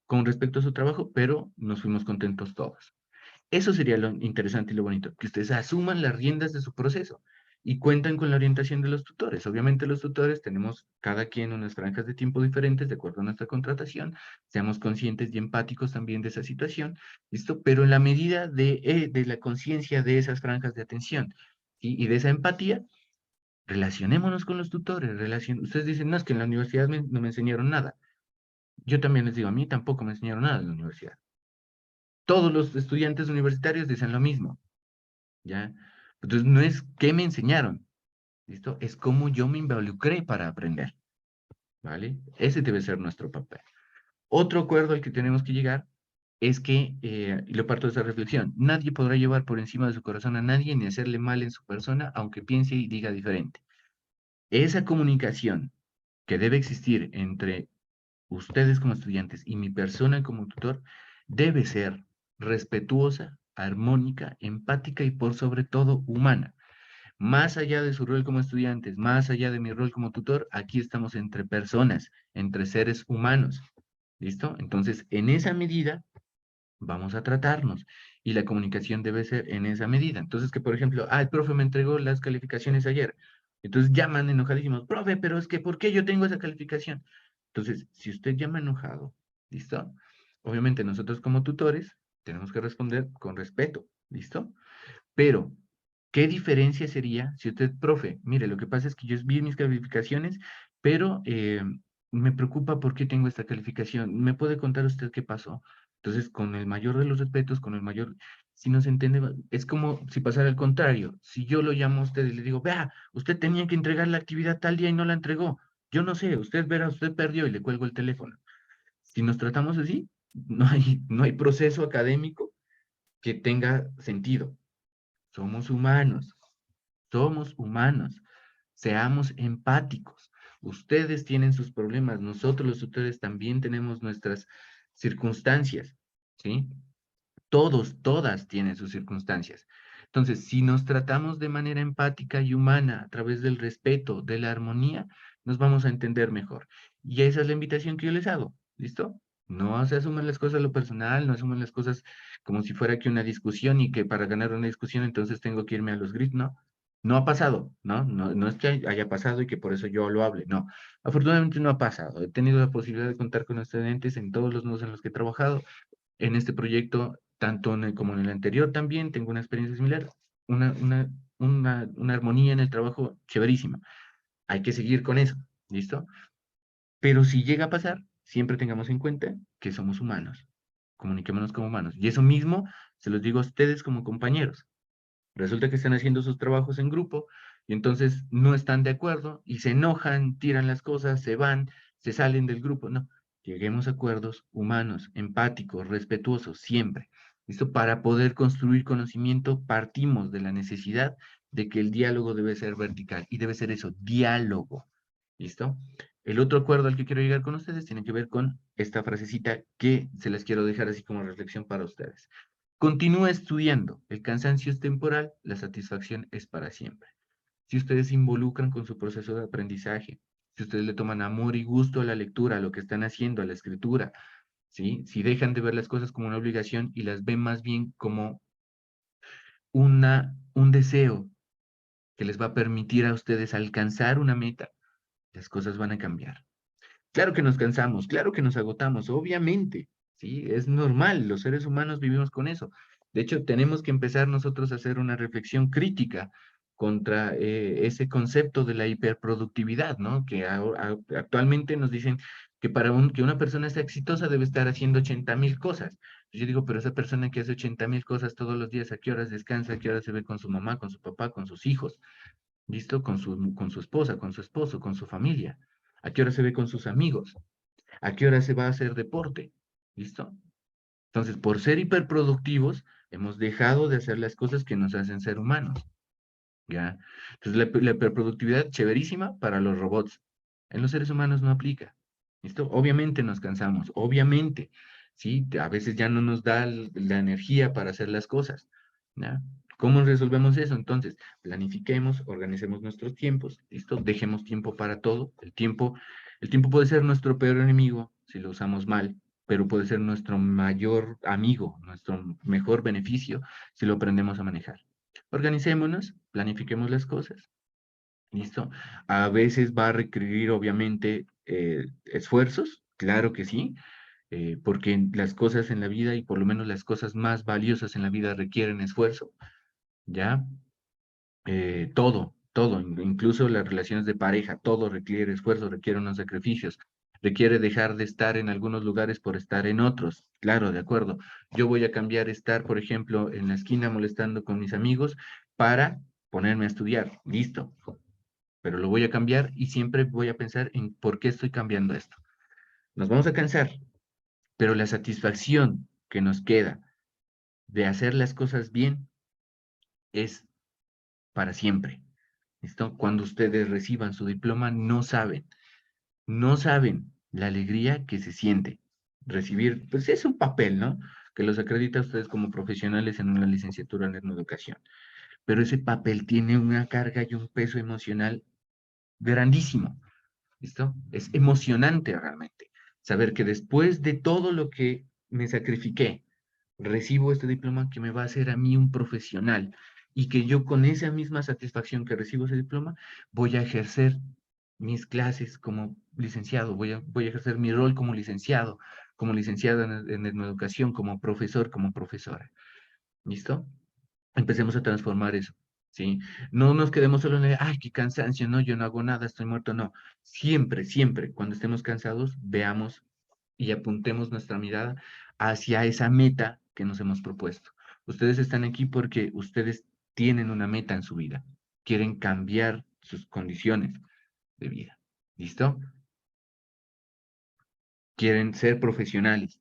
con respecto a su trabajo, pero nos fuimos contentos todos. Eso sería lo interesante y lo bonito, que ustedes asuman las riendas de su proceso y cuentan con la orientación de los tutores. Obviamente los tutores tenemos cada quien unas franjas de tiempo diferentes de acuerdo a nuestra contratación, seamos conscientes y empáticos también de esa situación, ¿listo? Pero en la medida de la conciencia de esas franjas de atención y de esa empatía, relacionémonos con los tutores. Ustedes dicen, no, es que en la universidad no me enseñaron nada. Yo también les digo, a mí tampoco me enseñaron nada en la universidad. Todos los estudiantes universitarios dicen lo mismo. ¿Ya? Entonces, no es qué me enseñaron, ¿listo? Es cómo yo me involucré para aprender, ¿vale? Ese debe ser nuestro papel. Otro acuerdo al que tenemos que llegar es que, y lo parto de esa reflexión, nadie podrá llevar por encima de su corazón a nadie ni hacerle mal en su persona, aunque piense y diga diferente. Esa comunicación que debe existir entre ustedes como estudiantes y mi persona como tutor debe ser respetuosa, armónica, empática y por sobre todo humana. Más allá de su rol como estudiantes, más allá de mi rol como tutor, aquí estamos entre personas, entre seres humanos. ¿Listo? Entonces, en esa medida, vamos a tratarnos. Y la comunicación debe ser en esa medida. Entonces, que por ejemplo, el profe me entregó las calificaciones ayer. Entonces llaman enojadísimos, profe, pero es que, ¿por qué yo tengo esa calificación? Entonces, si usted llama enojado, ¿listo? Obviamente nosotros como tutores tenemos que responder con respeto, ¿listo? Pero, ¿qué diferencia sería si usted, profe, mire, lo que pasa es que yo vi mis calificaciones, pero me preocupa por qué tengo esta calificación? ¿Me puede contar usted qué pasó? Entonces, con el mayor de los respetos, con el mayor, si no se entiende, es como si pasara al contrario. Si yo lo llamo a usted y le digo, vea, usted tenía que entregar la actividad tal día y no la entregó. Yo no sé, usted verá, usted perdió y le cuelgo el teléfono. Si nos tratamos así, no hay proceso académico que tenga sentido. Somos humanos. Somos humanos. Seamos empáticos. Ustedes tienen sus problemas, nosotros los tutores también tenemos nuestras circunstancias, ¿sí? Todos, todas tienen sus circunstancias. Entonces, si nos tratamos de manera empática y humana a través del respeto, de la armonía, nos vamos a entender mejor. Y esa es la invitación que yo les hago, ¿listo? No se asuman las cosas a lo personal, no asuman las cosas como si fuera aquí una discusión y que para ganar una discusión entonces tengo que irme a los gritos, no. No ha pasado, ¿no? No, no es que haya pasado y que por eso yo lo hable, no. Afortunadamente no ha pasado. He tenido la posibilidad de contar con estudiantes en todos los nodos en los que he trabajado en este proyecto, tanto como en el anterior también, tengo una experiencia similar, una, una, una armonía en el trabajo chéverísima. Hay que seguir con eso, ¿listo? Pero si llega a pasar, siempre tengamos en cuenta que somos humanos, comuniquémonos como humanos. Y eso mismo se los digo a ustedes como compañeros. Resulta que están haciendo sus trabajos en grupo y entonces no están de acuerdo y se enojan, tiran las cosas, se van, se salen del grupo. No, lleguemos a acuerdos humanos, empáticos, respetuosos, siempre. ¿Listo? Para poder construir conocimiento, partimos de la necesidad de que el diálogo debe ser vertical y debe ser eso, diálogo. ¿Listo? El otro acuerdo al que quiero llegar con ustedes tiene que ver con esta frasecita que se las quiero dejar así como reflexión para ustedes. Continúa estudiando. El cansancio es temporal, la satisfacción es para siempre. Si ustedes se involucran con su proceso de aprendizaje, si ustedes le toman amor y gusto a la lectura, a lo que están haciendo, a la escritura, ¿sí? Si dejan de ver las cosas como una obligación y las ven más bien como un deseo que les va a permitir a ustedes alcanzar una meta, las cosas van a cambiar. Claro que nos cansamos, claro que nos agotamos, obviamente, ¿sí? Es normal, los seres humanos vivimos con eso. De hecho, tenemos que empezar nosotros a hacer una reflexión crítica contra ese concepto de la hiperproductividad, ¿no? Que actualmente nos dicen que que una persona sea exitosa debe estar haciendo 80,000 cosas. Yo digo, pero esa persona que hace 80,000 cosas todos los días, ¿a qué horas descansa? ¿A qué horas se ve con su mamá, con su papá, con sus hijos? ¿Listo? Con su esposa, con su esposo, con su familia. ¿A qué hora se ve con sus amigos? ¿A qué hora se va a hacer deporte? ¿Listo? Entonces, por ser hiperproductivos, hemos dejado de hacer las cosas que nos hacen ser humanos. ¿Ya? Entonces, la hiperproductividad, chéverísima para los robots. En los seres humanos no aplica. ¿Listo? Obviamente nos cansamos, obviamente. ¿Sí? A veces ya no nos da la energía para hacer las cosas. ¿Ya? ¿Cómo resolvemos eso? Entonces, planifiquemos, organicemos nuestros tiempos, ¿listo? Dejemos tiempo para todo. El tiempo puede ser nuestro peor enemigo si lo usamos mal, pero puede ser nuestro mayor amigo, nuestro mejor beneficio si lo aprendemos a manejar. Organicémonos, planifiquemos las cosas, ¿listo? A veces va a requerir, obviamente, esfuerzos, claro que sí, porque las cosas en la vida, y por lo menos las cosas más valiosas en la vida, requieren esfuerzo, ¿ya? Todo, incluso las relaciones de pareja, todo requiere esfuerzo, requiere unos sacrificios, requiere dejar de estar en algunos lugares por estar en otros. Claro, de acuerdo. Yo voy a cambiar estar, por ejemplo, en la esquina molestando con mis amigos para ponerme a estudiar. Listo. Pero lo voy a cambiar y siempre voy a pensar en por qué estoy cambiando esto. Nos vamos a cansar, pero la satisfacción que nos queda de hacer las cosas bien es para siempre. ¿Listo? Cuando ustedes reciban su diploma, no saben la alegría que se siente recibir, pues es un papel, ¿no? Que los acredita a ustedes como profesionales en una licenciatura en educación. Pero ese papel tiene una carga y un peso emocional grandísimo, ¿listo? Es emocionante realmente saber que después de todo lo que me sacrifiqué, recibo este diploma que me va a hacer a mí un profesional y que yo con esa misma satisfacción que recibo ese diploma voy a ejercer mis clases como licenciado, voy a ejercer mi rol como licenciado en educación, como profesor, como profesora. ¿Listo? Empecemos a transformar eso, ¿sí? No nos quedemos solo en el, ay, qué cansancio, no, yo no hago nada, estoy muerto, no. Siempre, siempre, cuando estemos cansados, veamos y apuntemos nuestra mirada hacia esa meta que nos hemos propuesto. Ustedes están aquí porque ustedes tienen una meta en su vida, quieren cambiar sus condiciones de vida, ¿listo? Quieren ser profesionales.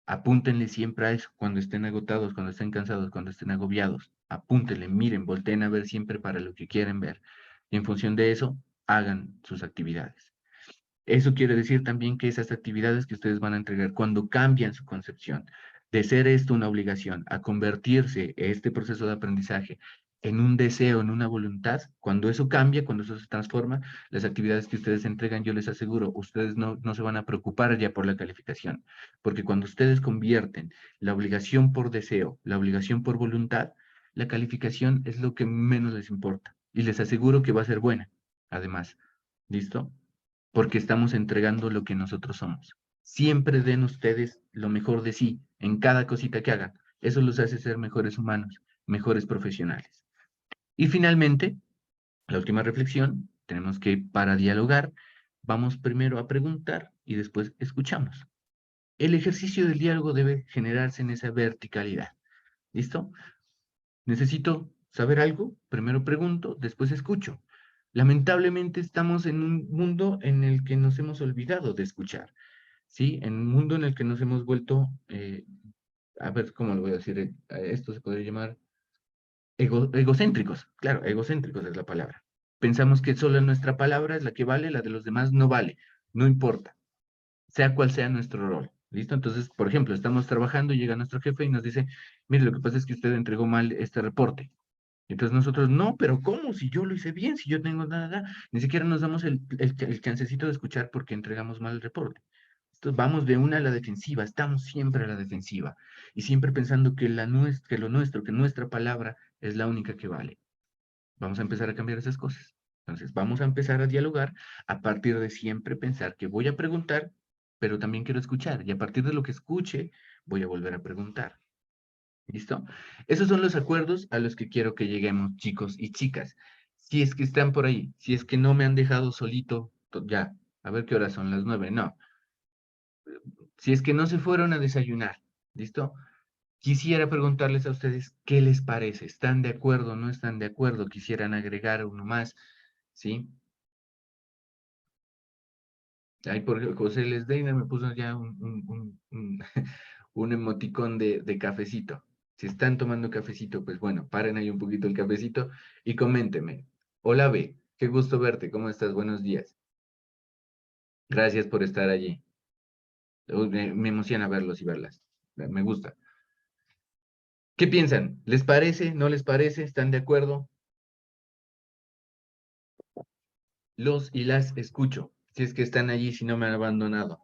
Apúntenle siempre a eso, cuando estén agotados, cuando estén cansados, cuando estén agobiados. Apúntenle, miren, volteen a ver siempre para lo que quieren ver. Y en función de eso, hagan sus actividades. Eso quiere decir también que esas actividades que ustedes van a entregar, cuando cambian su concepción de ser esto una obligación a convertirse este proceso de aprendizaje en un deseo, en una voluntad, cuando eso cambia, cuando eso se transforma, las actividades que ustedes entregan, yo les aseguro, ustedes no se van a preocupar ya por la calificación, porque cuando ustedes convierten la obligación por deseo, la obligación por voluntad, la calificación es lo que menos les importa. Y les aseguro que va a ser buena, además. ¿Listo? Porque estamos entregando lo que nosotros somos. Siempre den ustedes lo mejor de sí en cada cosita que hagan. Eso los hace ser mejores humanos, mejores profesionales. Y finalmente, la última reflexión, tenemos que para dialogar, vamos primero a preguntar y después escuchamos. El ejercicio del diálogo debe generarse en esa verticalidad. ¿Listo? Necesito saber algo, primero pregunto, después escucho. Lamentablemente estamos en un mundo en el que nos hemos olvidado de escuchar, ¿sí? En un mundo en el que nos hemos vuelto, a ver, ¿cómo lo voy a decir? Esto se podría llamar egocéntricos, claro, egocéntricos es la palabra. Pensamos que solo nuestra palabra es la que vale, la de los demás no vale, no importa, sea cual sea nuestro rol. ¿Listo? Entonces, por ejemplo, estamos trabajando y llega nuestro jefe y nos dice, mire, lo que pasa es que usted entregó mal este reporte. Entonces nosotros, no, pero ¿cómo? Si yo lo hice bien, si yo tengo nada, ni siquiera nos damos el chancecito de escuchar porque entregamos mal el reporte. Entonces vamos de una a la defensiva, estamos siempre a la defensiva y siempre pensando que, que lo nuestro, que nuestra palabra es la única que vale. Vamos a empezar a cambiar esas cosas. Entonces vamos a empezar a dialogar a partir de siempre pensar que voy a preguntar, pero también quiero escuchar y a partir de lo que escuche voy a volver a preguntar. ¿Listo? Esos son los acuerdos a los que quiero que lleguemos, chicos y chicas. Si es que están por ahí, si es que no me han dejado solito, ya, a ver qué horas son, las 9, no. Si es que no se fueron a desayunar, ¿listo? Quisiera preguntarles a ustedes qué les parece. ¿Están de acuerdo? ¿No están de acuerdo? ¿Quisieran agregar uno más? ¿Sí? Ahí por José Lesdeina me puso ya un emoticón de cafecito. Si están tomando cafecito, pues bueno, paren ahí un poquito el cafecito y coméntenme. Hola B, qué gusto verte, ¿cómo estás? Buenos días. Gracias por estar allí. Uy, me emociona verlos y verlas. Me gusta. ¿Qué piensan? ¿Les parece? ¿No les parece? ¿Están de acuerdo? Los y las escucho, si es que están allí, si no me han abandonado.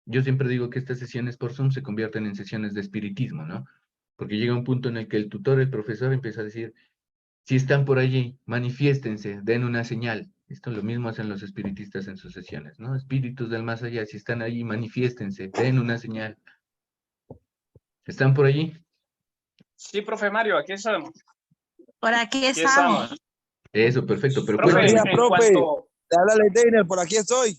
Yo siempre digo que estas sesiones por Zoom se convierten en sesiones de espiritismo, ¿no? Porque llega un punto en el que el tutor, el profesor, empieza a decir, si están por allí, manifiéstense, den una señal. Esto lo mismo hacen los espiritistas en sus sesiones, ¿no? Espíritus del más allá, si están allí, manifiéstense, den una señal. ¿Están por allí? Sí, profe Mario, aquí estamos. Por aquí Aquí estamos. estamos. Eso, perfecto, pero Profe, Buenos días, cuéntenme. en profe. cuanto, Te habla Leiteiner, por aquí estoy.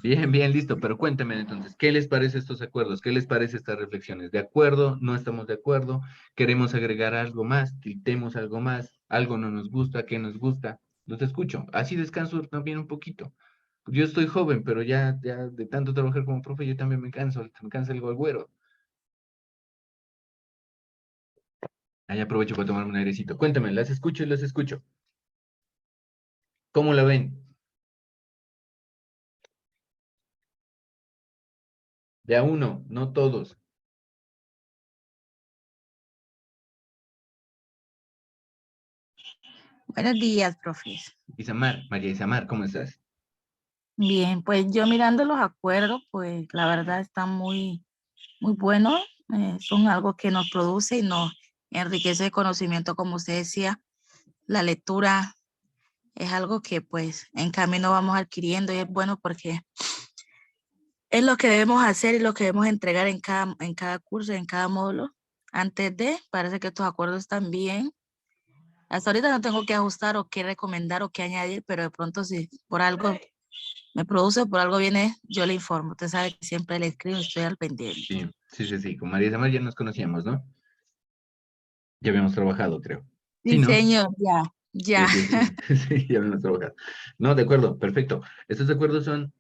Bien, bien, listo, pero cuéntenme entonces, ¿qué les parece estos acuerdos? ¿Qué les parece estas reflexiones? ¿De acuerdo? ¿No estamos de acuerdo? ¿Queremos agregar algo más? ¿Gritemos algo más? ¿Algo no nos gusta? ¿Qué nos gusta? Los escucho. Así descanso también un poquito. Yo estoy joven, pero ya de tanto trabajar como profe, yo también me cansa el golguero. Ahí aprovecho para tomarme un airecito. Cuéntame, las escucho y las escucho. ¿Cómo la ven? De a uno, no todos. Buenos días, profes. Isamar, María Isamar, ¿cómo estás? Bien, pues yo mirando los acuerdos, pues la verdad están muy buenos. Son algo que nos produce y nos enriquece el conocimiento, como usted decía. La lectura es algo que pues en camino vamos adquiriendo y es bueno porque es lo que debemos hacer y lo que debemos entregar en cada curso, en cada módulo. Antes de, parece que estos acuerdos están bien. Hasta ahorita no tengo que ajustar o qué recomendar o qué añadir, pero de pronto si por algo me produce, por algo viene, yo le informo. Usted sabe que siempre le escribo, estoy al pendiente. Sí. Con María Isamar ya nos conocíamos, ¿no? Ya habíamos trabajado, creo. Sí, Sí, ¿no? señor, ya. Sí. Sí, ya habíamos trabajado. No, de acuerdo, perfecto. Estos acuerdos son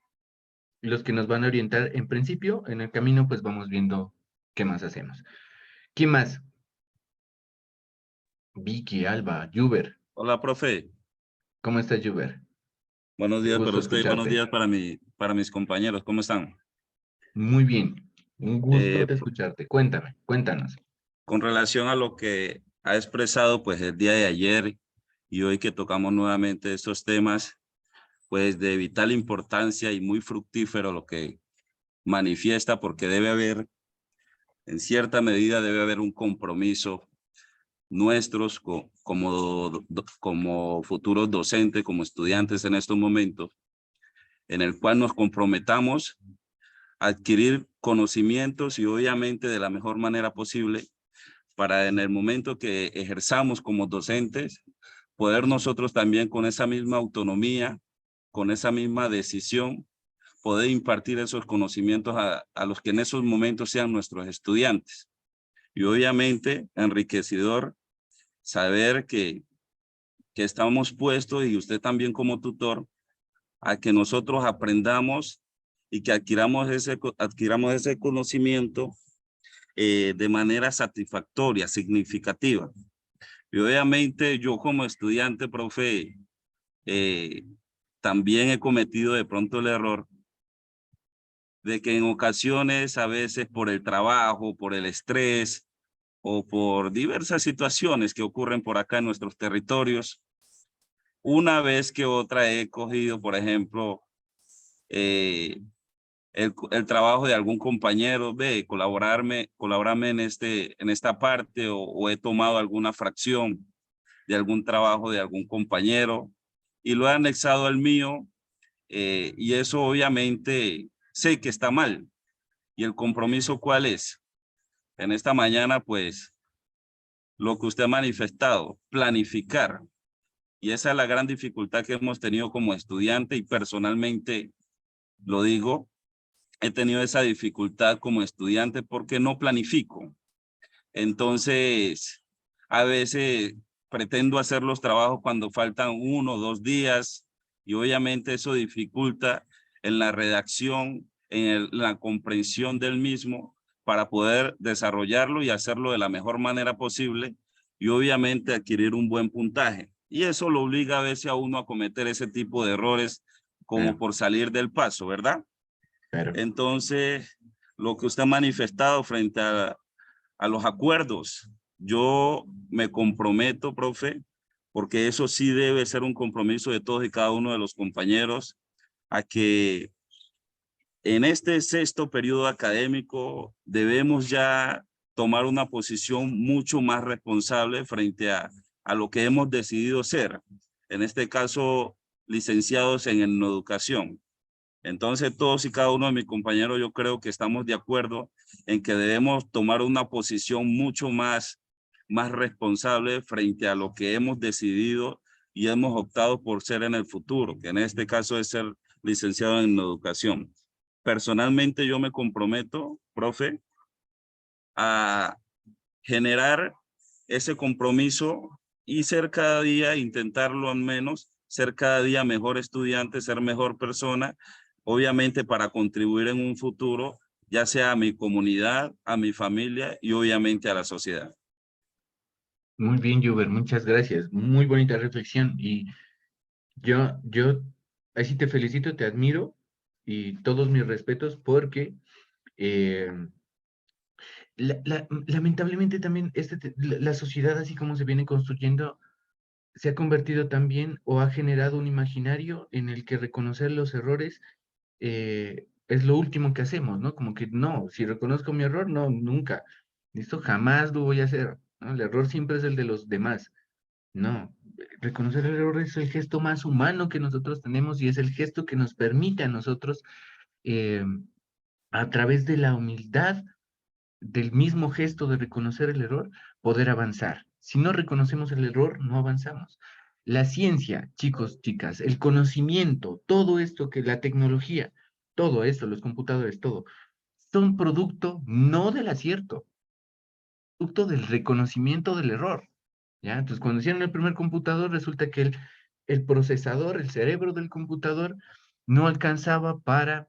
los que nos van a orientar en principio, en el camino, pues vamos viendo qué más hacemos. ¿Quién más? Vicky, Alba, Juber. Hola, profe. ¿Cómo estás, Juber? Buenos Un días para gusto usted y buenos escucharte. días para mis compañeros. ¿Cómo están? Muy bien. Un gusto Eh, de escucharte. Cuéntame, cuéntanos. con relación a lo que ha expresado pues el día de ayer y hoy que tocamos nuevamente estos temas, pues de vital importancia y muy fructífero lo que manifiesta, porque debe haber, en cierta medida, debe haber un compromiso nuestros como futuros docentes, como estudiantes en estos momentos, en el cual nos comprometamos adquirir conocimientos y obviamente de la mejor manera posible para en el momento que ejerzamos como docentes, poder nosotros también con esa misma autonomía, con esa misma decisión, poder impartir esos conocimientos a los que en esos momentos sean nuestros estudiantes. Y obviamente enriquecedor saber que estamos puestos y usted también como tutor a que nosotros aprendamos y que adquiramos ese conocimiento de manera satisfactoria, significativa. Y obviamente yo como estudiante, profe, también he cometido de pronto el error de que en ocasiones, a veces por el trabajo, por el estrés o por diversas situaciones que ocurren por acá en nuestros territorios, una vez que otra he cogido, por ejemplo, el trabajo de algún compañero, ve, colaborarme en esta parte o he tomado alguna fracción de algún trabajo de algún compañero y lo he anexado al mío y eso obviamente sé que está mal. ¿Y el compromiso cuál es? En esta mañana, pues, lo que usted ha manifestado, planificar. Y esa es la gran dificultad que hemos tenido como estudiante y personalmente lo digo, he tenido esa dificultad como estudiante porque no planifico. Entonces, a veces pretendo hacer los trabajos cuando faltan 1 o 2 días y obviamente eso dificulta en la redacción, la comprensión del mismo para poder desarrollarlo y hacerlo de la mejor manera posible y obviamente adquirir un buen puntaje. Y eso lo obliga a veces a uno a cometer ese tipo de errores como Claro. por salir del paso, ¿verdad? Claro. Entonces, lo que usted ha manifestado frente a los acuerdos, yo me comprometo, profe, porque eso sí debe ser un compromiso de todos y cada uno de los compañeros, a que en este 6º periodo académico debemos ya tomar una posición mucho más responsable frente a lo que hemos decidido ser. En este caso, licenciados en educación. Entonces, todos y cada uno de mis compañeros, yo creo que estamos de acuerdo en que debemos tomar una posición mucho más responsable frente a lo que hemos decidido y hemos optado por ser en el futuro, que en este caso es ser licenciado en educación. Personalmente, yo me comprometo, profe, a generar ese compromiso y ser cada día, intentarlo al menos, ser cada día mejor estudiante, ser mejor persona, obviamente para contribuir en un futuro, ya sea a mi comunidad, a mi familia y obviamente a la sociedad. Muy bien, Juber, muchas gracias. Muy bonita reflexión. Y yo, ahí sí te felicito, te admiro y todos mis respetos porque eh, lamentablemente también la sociedad, así como se viene construyendo, se ha convertido también o ha generado un imaginario en el que reconocer los errores es lo último que hacemos, ¿no? Como que no, si reconozco mi error, no, nunca. Esto jamás lo voy a hacer, ¿no? El error siempre es el de los demás. No, reconocer el error es el gesto más humano que nosotros tenemos y es el gesto que nos permite a nosotros, eh, a través de la humildad, del mismo gesto de reconocer el error, poder avanzar. Si no reconocemos el error, no avanzamos. La ciencia, chicos, chicas, el conocimiento, todo esto que la tecnología, todo esto, los computadores, todo, son producto no del acierto, producto del reconocimiento del error. ¿Ya? Entonces, cuando hicieron el primer computador, resulta que el procesador, el cerebro del computador, no alcanzaba para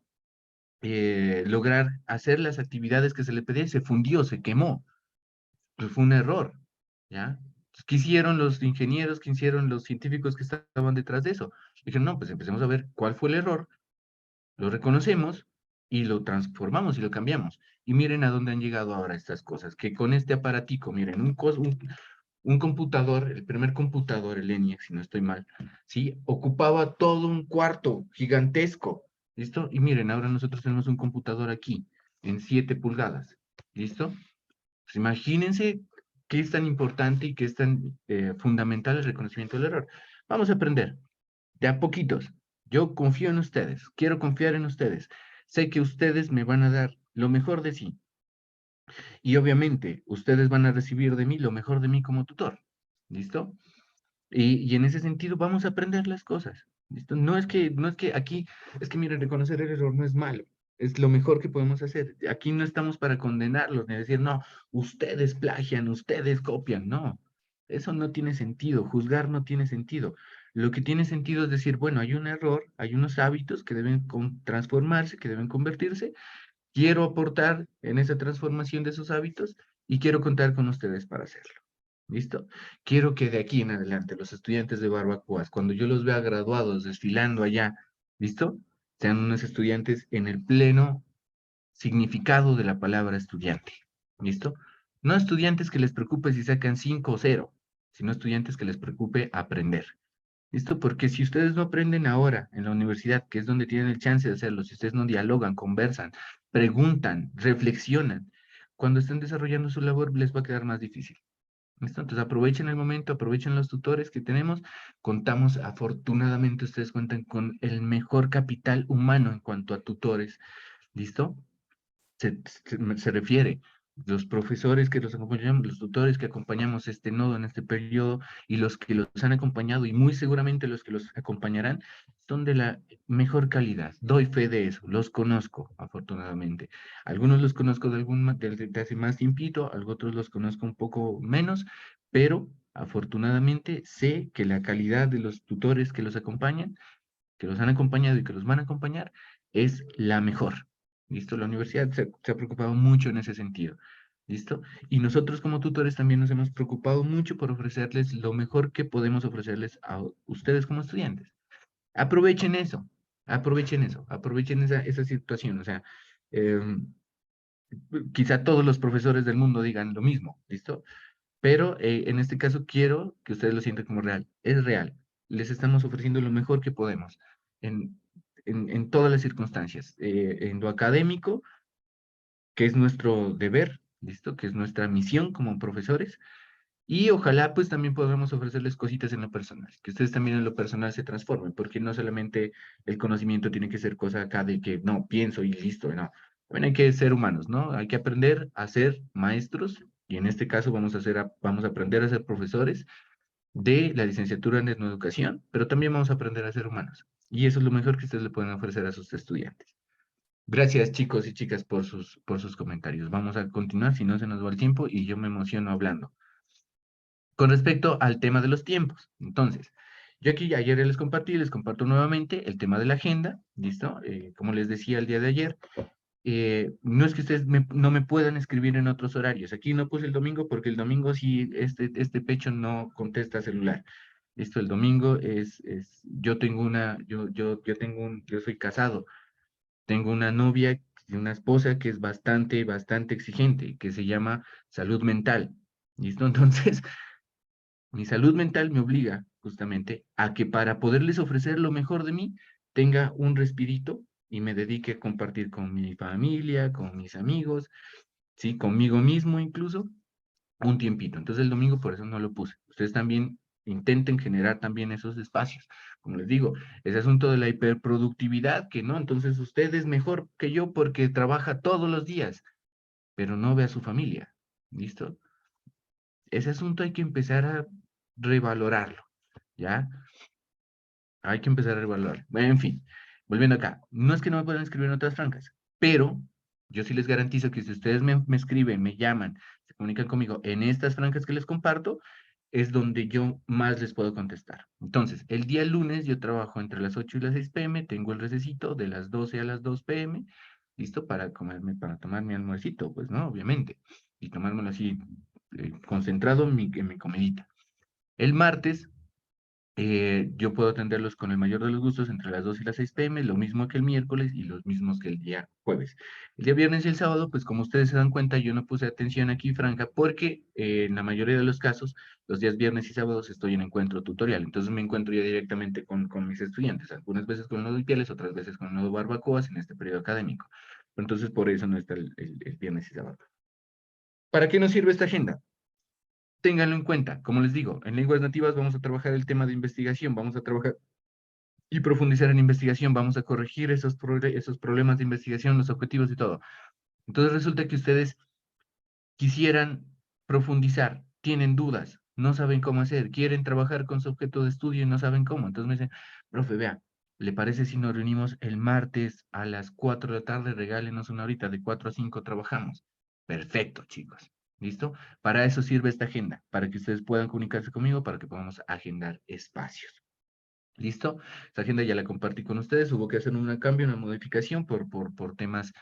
lograr hacer las actividades que se le pedía y se fundió, se quemó. Pues fue un error, ¿ya? Entonces, ¿qué hicieron los ingenieros, qué hicieron los científicos que estaban detrás de eso? Dijeron, no, pues empecemos a ver cuál fue el error, lo reconocemos y lo transformamos y lo cambiamos. Y miren a dónde han llegado ahora estas cosas, que con este aparatico, miren, un computador, el primer computador, el ENIAC, si no estoy mal, ¿sí? Ocupaba todo un cuarto gigantesco, ¿listo? Y miren, ahora nosotros tenemos un computador aquí, en 7 pulgadas, ¿listo? Pues imagínense qué es tan importante y qué es tan fundamental el reconocimiento del error. Vamos a aprender, de a poquitos. Yo confío en ustedes, quiero confiar en ustedes. Sé que ustedes me van a dar lo mejor de sí. Y obviamente, ustedes van a recibir de mí lo mejor de mí como tutor. ¿Listo? Y en ese sentido vamos a aprender las cosas. ¿Listo? No es que aquí, es que miren, reconocer el error no es malo. Es lo mejor que podemos hacer. Aquí no estamos para condenarlos ni decir, no, ustedes plagian, ustedes copian. No, eso no tiene sentido. Juzgar no tiene sentido. Lo que tiene sentido es decir, bueno, hay un error, hay unos hábitos que deben transformarse, que deben convertirse. Quiero aportar en esa transformación de esos hábitos y quiero contar con ustedes para hacerlo. ¿Listo? Quiero que de aquí en adelante los estudiantes de Barbacoas, cuando yo los vea graduados desfilando allá, ¿listo? Sean unos estudiantes en el pleno significado de la palabra estudiante. ¿Listo? No estudiantes que les preocupe si sacan 5 o 0, sino estudiantes que les preocupe aprender. ¿Listo? Porque si ustedes no aprenden ahora en la universidad, que es donde tienen el chance de hacerlo, si ustedes no dialogan, conversan, preguntan, reflexionan, cuando estén desarrollando su labor les va a quedar más difícil. ¿Listo? Entonces aprovechen el momento, aprovechen los tutores que tenemos. Contamos, afortunadamente ustedes cuentan con el mejor capital humano en cuanto a tutores. ¿Listo? Se refiere los profesores que los acompañamos, los tutores que acompañamos este nodo en este periodo y los que los han acompañado y muy seguramente los que los acompañarán son de la mejor calidad. Doy fe de eso, los conozco afortunadamente. Algunos los conozco de hace más tiempito, otros los conozco un poco menos, pero afortunadamente sé que la calidad de los tutores que los acompañan, que los han acompañado y que los van a acompañar, es la mejor. ¿Listo? La universidad se ha preocupado mucho en ese sentido. ¿Listo? Y nosotros como tutores también nos hemos preocupado mucho por ofrecerles lo mejor que podemos ofrecerles a ustedes como estudiantes. Aprovechen eso, aprovechen esa situación. O sea, quizá todos los profesores del mundo digan lo mismo, ¿listo? Pero en este caso quiero que ustedes lo sientan como real. Es real. Les estamos ofreciendo lo mejor que podemos en, en todas las circunstancias. En lo académico, que es nuestro deber, ¿listo? Que es nuestra misión como profesores. Y ojalá pues también podamos ofrecerles cositas en lo personal, que ustedes también en lo personal se transformen, porque no solamente el conocimiento tiene que ser cosa acá de que no, pienso y listo, no. Bueno, hay que ser humanos, ¿no? Hay que aprender a ser maestros y en este caso vamos a aprender a ser profesores de la licenciatura en etnoeducación, pero también vamos a aprender a ser humanos. Y eso es lo mejor que ustedes le pueden ofrecer a sus estudiantes. Gracias chicos y chicas por sus comentarios. Vamos a continuar, si no se nos va el tiempo y yo me emociono hablando. Con respecto al tema de los tiempos, entonces, yo aquí ayer les compartí, les comparto nuevamente el tema de la agenda, ¿listo? Como les decía el día de ayer, no es que ustedes no me puedan escribir en otros horarios. Aquí no puse el domingo porque el domingo sí, este pecho no contesta celular. Listo, el domingo yo tengo yo soy casado, tengo una novia, una esposa que es bastante exigente, que se llama salud mental. ¿Listo? Entonces, mi salud mental me obliga justamente a que para poderles ofrecer lo mejor de mí, tenga un respirito y me dedique a compartir con mi familia, con mis amigos, ¿sí? Conmigo mismo incluso, un tiempito. Entonces el domingo por eso no lo puse. Ustedes también intenten generar también esos espacios. Como les digo, ese asunto de la hiperproductividad, que no, entonces usted es mejor que yo porque trabaja todos los días, pero no ve a su familia. ¿Listo? Ese asunto hay que empezar a revalorarlo, ¿ya? Hay que empezar a revalorarlo. Bueno, en fin, volviendo acá, no es que no me puedan escribir en otras francas, pero yo sí les garantizo que si ustedes me escriben, me llaman, se comunican conmigo en estas francas que les comparto, es donde yo más les puedo contestar. Entonces, el día lunes yo trabajo entre las 8 y las 6 p.m., tengo el recesito de las 12 a las 2 p.m., listo para para tomar mi almuercito, pues, ¿no? Obviamente, y tomármelo así, concentrado en mi comidita. El martes yo puedo atenderlos con el mayor de los gustos entre las 2 y las 6 p.m., lo mismo que el miércoles y los mismos que el día jueves. El día viernes y el sábado, pues como ustedes se dan cuenta, yo no puse atención aquí franca porque en la mayoría de los casos, los días viernes y sábados estoy en encuentro tutorial. Entonces me encuentro ya directamente con mis estudiantes, algunas veces con el nodo Ipiales, otras veces con el nodo Barbacoas en este periodo académico. Entonces por eso no está el viernes y sábado. ¿Para qué nos sirve esta agenda? Ténganlo en cuenta, como les digo, en lenguas nativas vamos a trabajar el tema de investigación, vamos a trabajar y profundizar en investigación, vamos a corregir esos problemas de investigación, los objetivos y todo. Entonces resulta que ustedes quisieran profundizar, tienen dudas, no saben cómo hacer, quieren trabajar con su objeto de estudio y no saben cómo. Entonces me dicen, profe, vea, ¿le parece si nos reunimos el martes a las 4 de la tarde? Regálenos una horita, de 4 a 5 trabajamos. Perfecto, chicos. ¿Listo? Para eso sirve esta agenda, para que ustedes puedan comunicarse conmigo, para que podamos agendar espacios. ¿Listo? Esta agenda ya la compartí con ustedes, hubo que hacer un cambio, una modificación por temas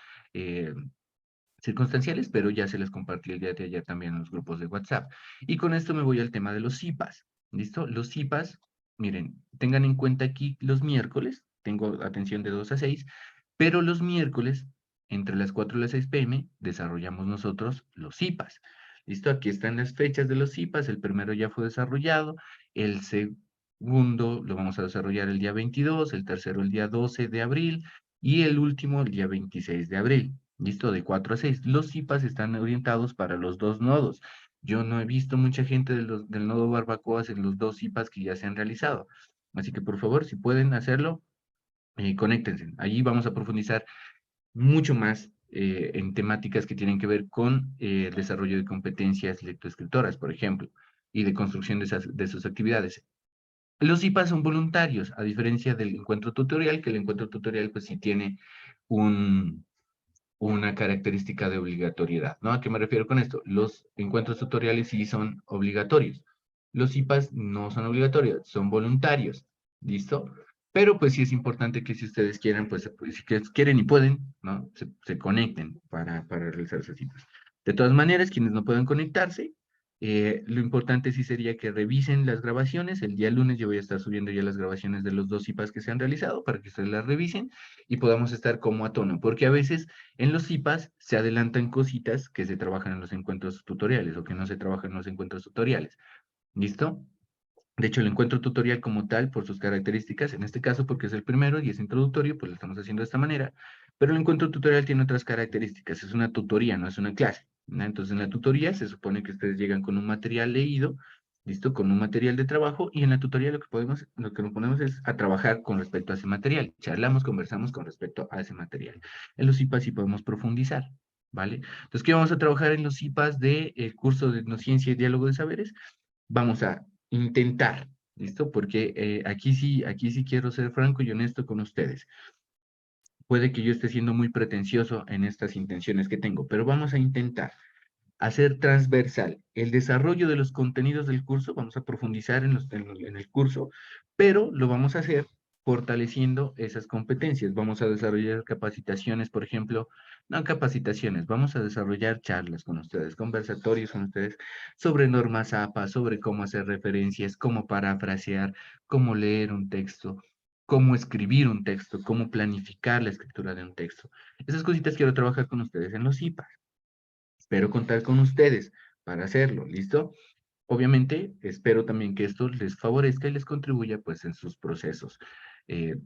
circunstanciales, pero ya se les compartí el día de ayer también en los grupos de WhatsApp. Y con esto me voy al tema de los CIPAS, ¿listo? Los CIPAS, miren, tengan en cuenta aquí los miércoles, tengo atención de 2 a 6, pero los miércoles, entre las 4 y las 6 p.m., desarrollamos nosotros los CIPAS. ¿Listo? Aquí están las fechas de los CIPAS, el primero ya fue desarrollado, segundo lo vamos a desarrollar el día 22, el tercero el día 12 de abril y el último el día 26 de abril. ¿Listo? De 4 a 6. Los IPAs están orientados para los dos nodos. Yo no he visto mucha gente del nodo Barbacoas en los dos IPAs que ya se han realizado. Así que por favor, si pueden hacerlo, conéctense. Allí vamos a profundizar mucho más en temáticas que tienen que ver con el desarrollo de competencias lectoescritoras, por ejemplo, y de construcción de sus actividades. Los IPAs son voluntarios, a diferencia del encuentro tutorial, que el encuentro tutorial pues sí tiene una característica de obligatoriedad, ¿no? ¿A qué me refiero con esto? Los encuentros tutoriales sí son obligatorios. Los IPAs no son obligatorios, son voluntarios, ¿listo? Pero pues sí es importante que si ustedes quieren, pues si quieren y pueden, ¿no? Se conecten para realizar esas citas. De todas maneras, quienes no pueden conectarse, lo importante sí sería que revisen las grabaciones. El día lunes yo voy a estar subiendo ya las grabaciones de los dos IPAs que se han realizado para que ustedes las revisen y podamos estar como a tono, porque a veces en los IPAs se adelantan cositas que se trabajan en los encuentros tutoriales o que no se trabajan en los encuentros tutoriales. ¿Listo? De hecho, el encuentro tutorial como tal, por sus características, en este caso porque es el primero y es introductorio, pues lo estamos haciendo de esta manera, pero el encuentro tutorial tiene otras características, es una tutoría, no es una clase, ¿no? Entonces, en la tutoría se supone que ustedes llegan con un material leído, ¿listo? Con un material de trabajo, y en la tutoría lo que nos ponemos es a trabajar con respecto a ese material, charlamos, conversamos con respecto a ese material. En los IPAs sí podemos profundizar, ¿vale? Entonces, ¿qué vamos a trabajar en los IPAs del curso de Etnociencia y Diálogo de Saberes? Vamos a intentar, ¿listo? Porque aquí sí quiero ser franco y honesto con ustedes. Puede que yo esté siendo muy pretencioso en estas intenciones que tengo, pero vamos a intentar hacer transversal el desarrollo de los contenidos del curso, vamos a profundizar en el curso, pero lo vamos a hacer fortaleciendo esas competencias. Vamos a desarrollar capacitaciones, por ejemplo, no capacitaciones, vamos a desarrollar charlas con ustedes, conversatorios con ustedes sobre normas APA, sobre cómo hacer referencias, cómo parafrasear, cómo leer un texto, cómo escribir un texto, cómo planificar la escritura de un texto. Esas cositas quiero trabajar con ustedes en los IPA. Espero contar con ustedes para hacerlo, ¿listo? Obviamente, espero también que esto les favorezca y les contribuya pues en sus procesos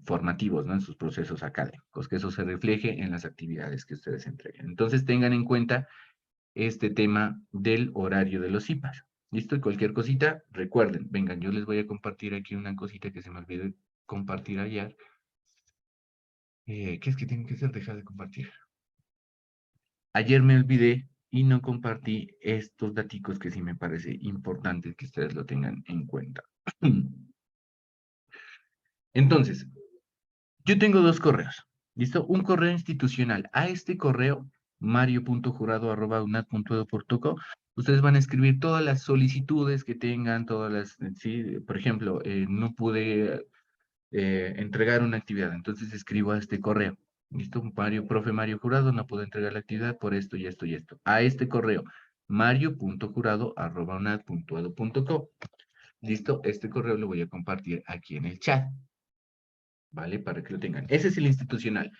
formativos, ¿no? En sus procesos académicos, que eso se refleje en las actividades que ustedes entreguen. Entonces, tengan en cuenta este tema del horario de los IPAs. ¿Listo? Y cualquier cosita, recuerden, vengan, yo les voy a compartir aquí una cosita que se me olvidó compartir ayer. ¿Qué es que tengo que hacer? Dejar de compartir. Ayer me olvidé y no compartí estos daticos que sí me parece importante que ustedes lo tengan en cuenta. Entonces, yo tengo dos correos, ¿listo? Un correo institucional. A este correo, mario.jurado@unat.edu.co, ustedes van a escribir todas las solicitudes que tengan, todas las, sí, por ejemplo, no pude entregar una actividad, entonces escribo a este correo. ¿Listo? Profe Mario Jurado, no puedo entregar la actividad por esto y esto y esto. A este correo, mario.jurado@unat.edu.co. ¿Listo? Este correo lo voy a compartir aquí en el chat, ¿vale? Para que lo tengan. Ese es el institucional.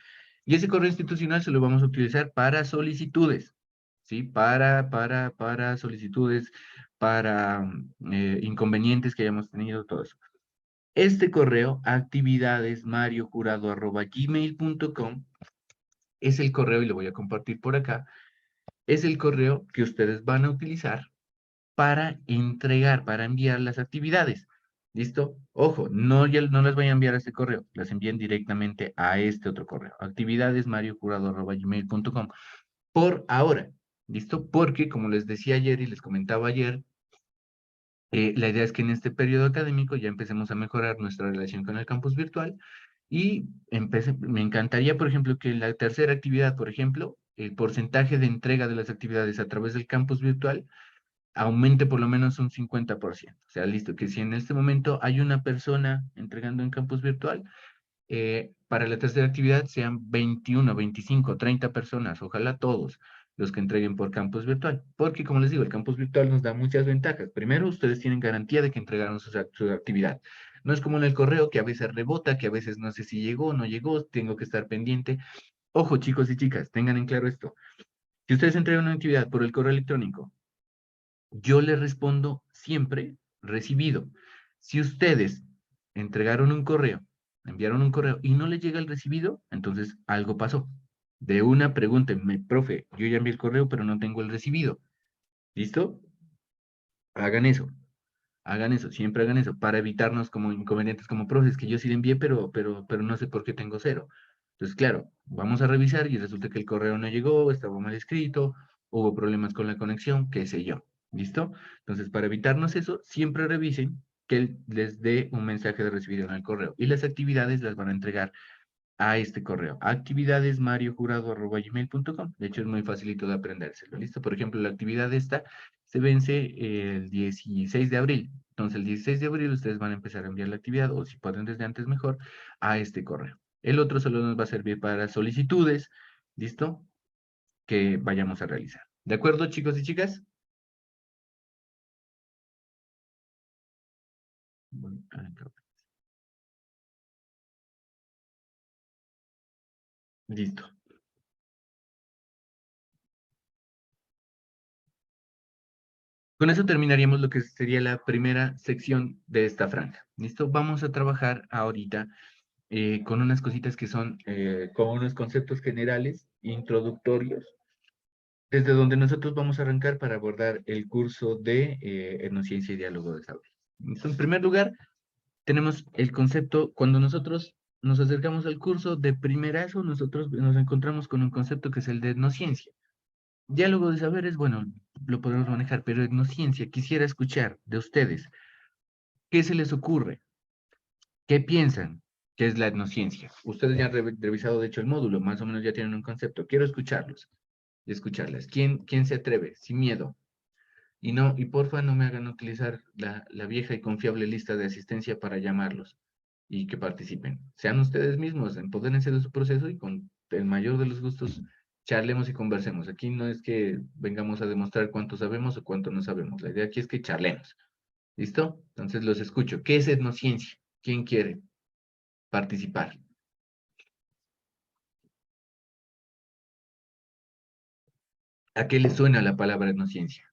Y ese correo institucional se lo vamos a utilizar para solicitudes, ¿sí? Para solicitudes, para inconvenientes que hayamos tenido, todo eso. Este correo, actividadesmariojurado@gmail.com, es el correo, y lo voy a compartir por acá, es el correo que ustedes van a utilizar para entregar, para enviar las actividades. ¿Listo? Ojo, no las voy a enviar a este correo, las envíen directamente a este otro correo, actividadesmariojurado@gmail.com. Por ahora, ¿listo? Porque, como les decía ayer y les comentaba ayer, la idea es que en este periodo académico ya empecemos a mejorar nuestra relación con el campus virtual y me encantaría, por ejemplo, que la tercera actividad, por ejemplo, el porcentaje de entrega de las actividades a través del campus virtual aumente por lo menos un 50%. O sea, listo, que si en este momento hay una persona entregando en campus virtual, para la tercera actividad sean 21, 25, 30 personas, ojalá todos los que entreguen por campus virtual, porque como les digo, el campus virtual nos da muchas ventajas. Primero, ustedes tienen garantía de que entregaron su actividad. No es como en el correo, que a veces rebota, que a veces no sé si llegó o no llegó, tengo que estar pendiente. Ojo, chicos y chicas, tengan en claro esto. Si ustedes entregan una actividad por el correo electrónico, yo les respondo siempre recibido. Si ustedes entregaron un correo, enviaron un correo y no le llega el recibido, entonces algo pasó. De una, pregúntenme, profe, yo ya envié el correo, pero no tengo el recibido. ¿Listo? Hagan eso. Hagan eso, siempre hagan eso, para evitarnos como inconvenientes como profes, que yo sí le envié, pero no sé por qué tengo 0. Entonces, claro, vamos a revisar y resulta que el correo no llegó, estaba mal escrito, hubo problemas con la conexión, qué sé yo. ¿Listo? Entonces, para evitarnos eso, siempre revisen que él les dé un mensaje de recibido en el correo. Y las actividades las van a entregar a este correo, actividadesmariojurado@gmail.com. De hecho, es muy facilito de aprendérselo. ¿Listo? Por ejemplo, la actividad esta se vence el 16 de abril. Entonces, el 16 de abril ustedes van a empezar a enviar la actividad, o si pueden desde antes mejor, a este correo. El otro solo nos va a servir para solicitudes, ¿listo? Que vayamos a realizar. ¿De acuerdo, chicos y chicas? Bueno, acá. Listo. Con eso terminaríamos lo que sería la primera sección de esta franja. ¿Listo? Vamos a trabajar ahorita con unas cositas que son con unos conceptos generales, introductorios, desde donde nosotros vamos a arrancar para abordar el curso de etnociencia y diálogo de saberes. Entonces, en primer lugar, tenemos el concepto, cuando nosotros nos acercamos al curso de primerazo, nosotros nos encontramos con un concepto que es el de etnociencia. Diálogo de saberes, bueno, lo podemos manejar, pero etnociencia, quisiera escuchar de ustedes, ¿qué se les ocurre? ¿Qué piensan que es la etnociencia? Ustedes ya han revisado, de hecho, el módulo, más o menos ya tienen un concepto. Quiero escucharlos y escucharlas. ¿Quién se atreve? Sin miedo. Y porfa, no me hagan utilizar la vieja y confiable lista de asistencia para llamarlos y que participen. Sean ustedes mismos, empodérense de su proceso y con el mayor de los gustos charlemos y conversemos. Aquí no es que vengamos a demostrar cuánto sabemos o cuánto no sabemos. La idea aquí es que charlemos. ¿Listo? Entonces los escucho. ¿Qué es etnociencia? ¿Quién quiere participar? ¿A qué le suena la palabra etnociencia?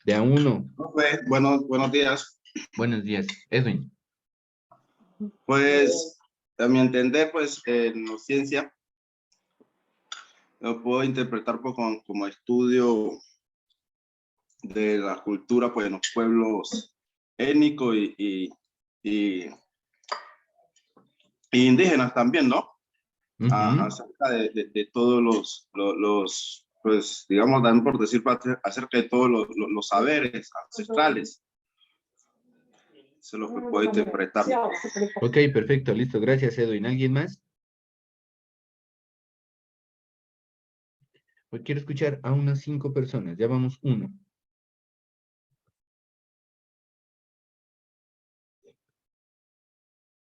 De a uno. Profe, buenos días. Buenos días. Edwin. Pues, a mi entender, pues, ciencia lo puedo interpretar pues, como estudio de la cultura pues, en los pueblos étnicos y indígenas también, ¿no? Acerca de todos los, pues, digamos, también por decir, acerca de todos los saberes ancestrales. Eso es lo que puedo interpretar. Ok, perfecto, listo. Gracias, Edwin. ¿Alguien más? Hoy quiero escuchar a unas 5 personas. Ya vamos 1.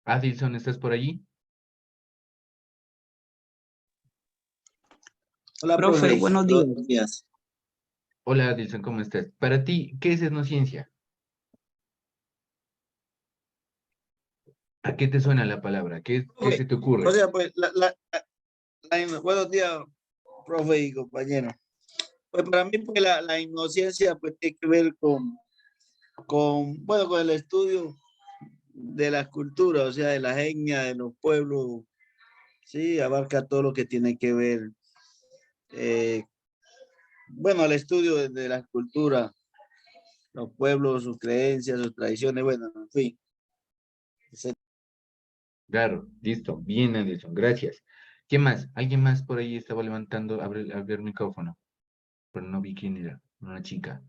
Adilson, ¿estás por allí? Hola, profe, buenos días. Hola, Adilson, ¿cómo estás? Para ti, ¿qué es etnociencia? ¿A qué te suena la palabra? ¿Qué se te ocurre? O sea, pues, buenos días, profe y compañero. Pues para mí, pues, la inocencia, pues, tiene que ver bueno, con el estudio de las culturas, o sea, de la etnia, de los pueblos, sí, abarca todo lo que tiene que ver, bueno, el estudio de las culturas, los pueblos, sus creencias, sus tradiciones, bueno, en fin. Claro, listo. Bien, Adilson, gracias. ¿Qué más? ¿Alguien más por ahí estaba levantando, abrir el micrófono? Pero no vi quién era. Una chica.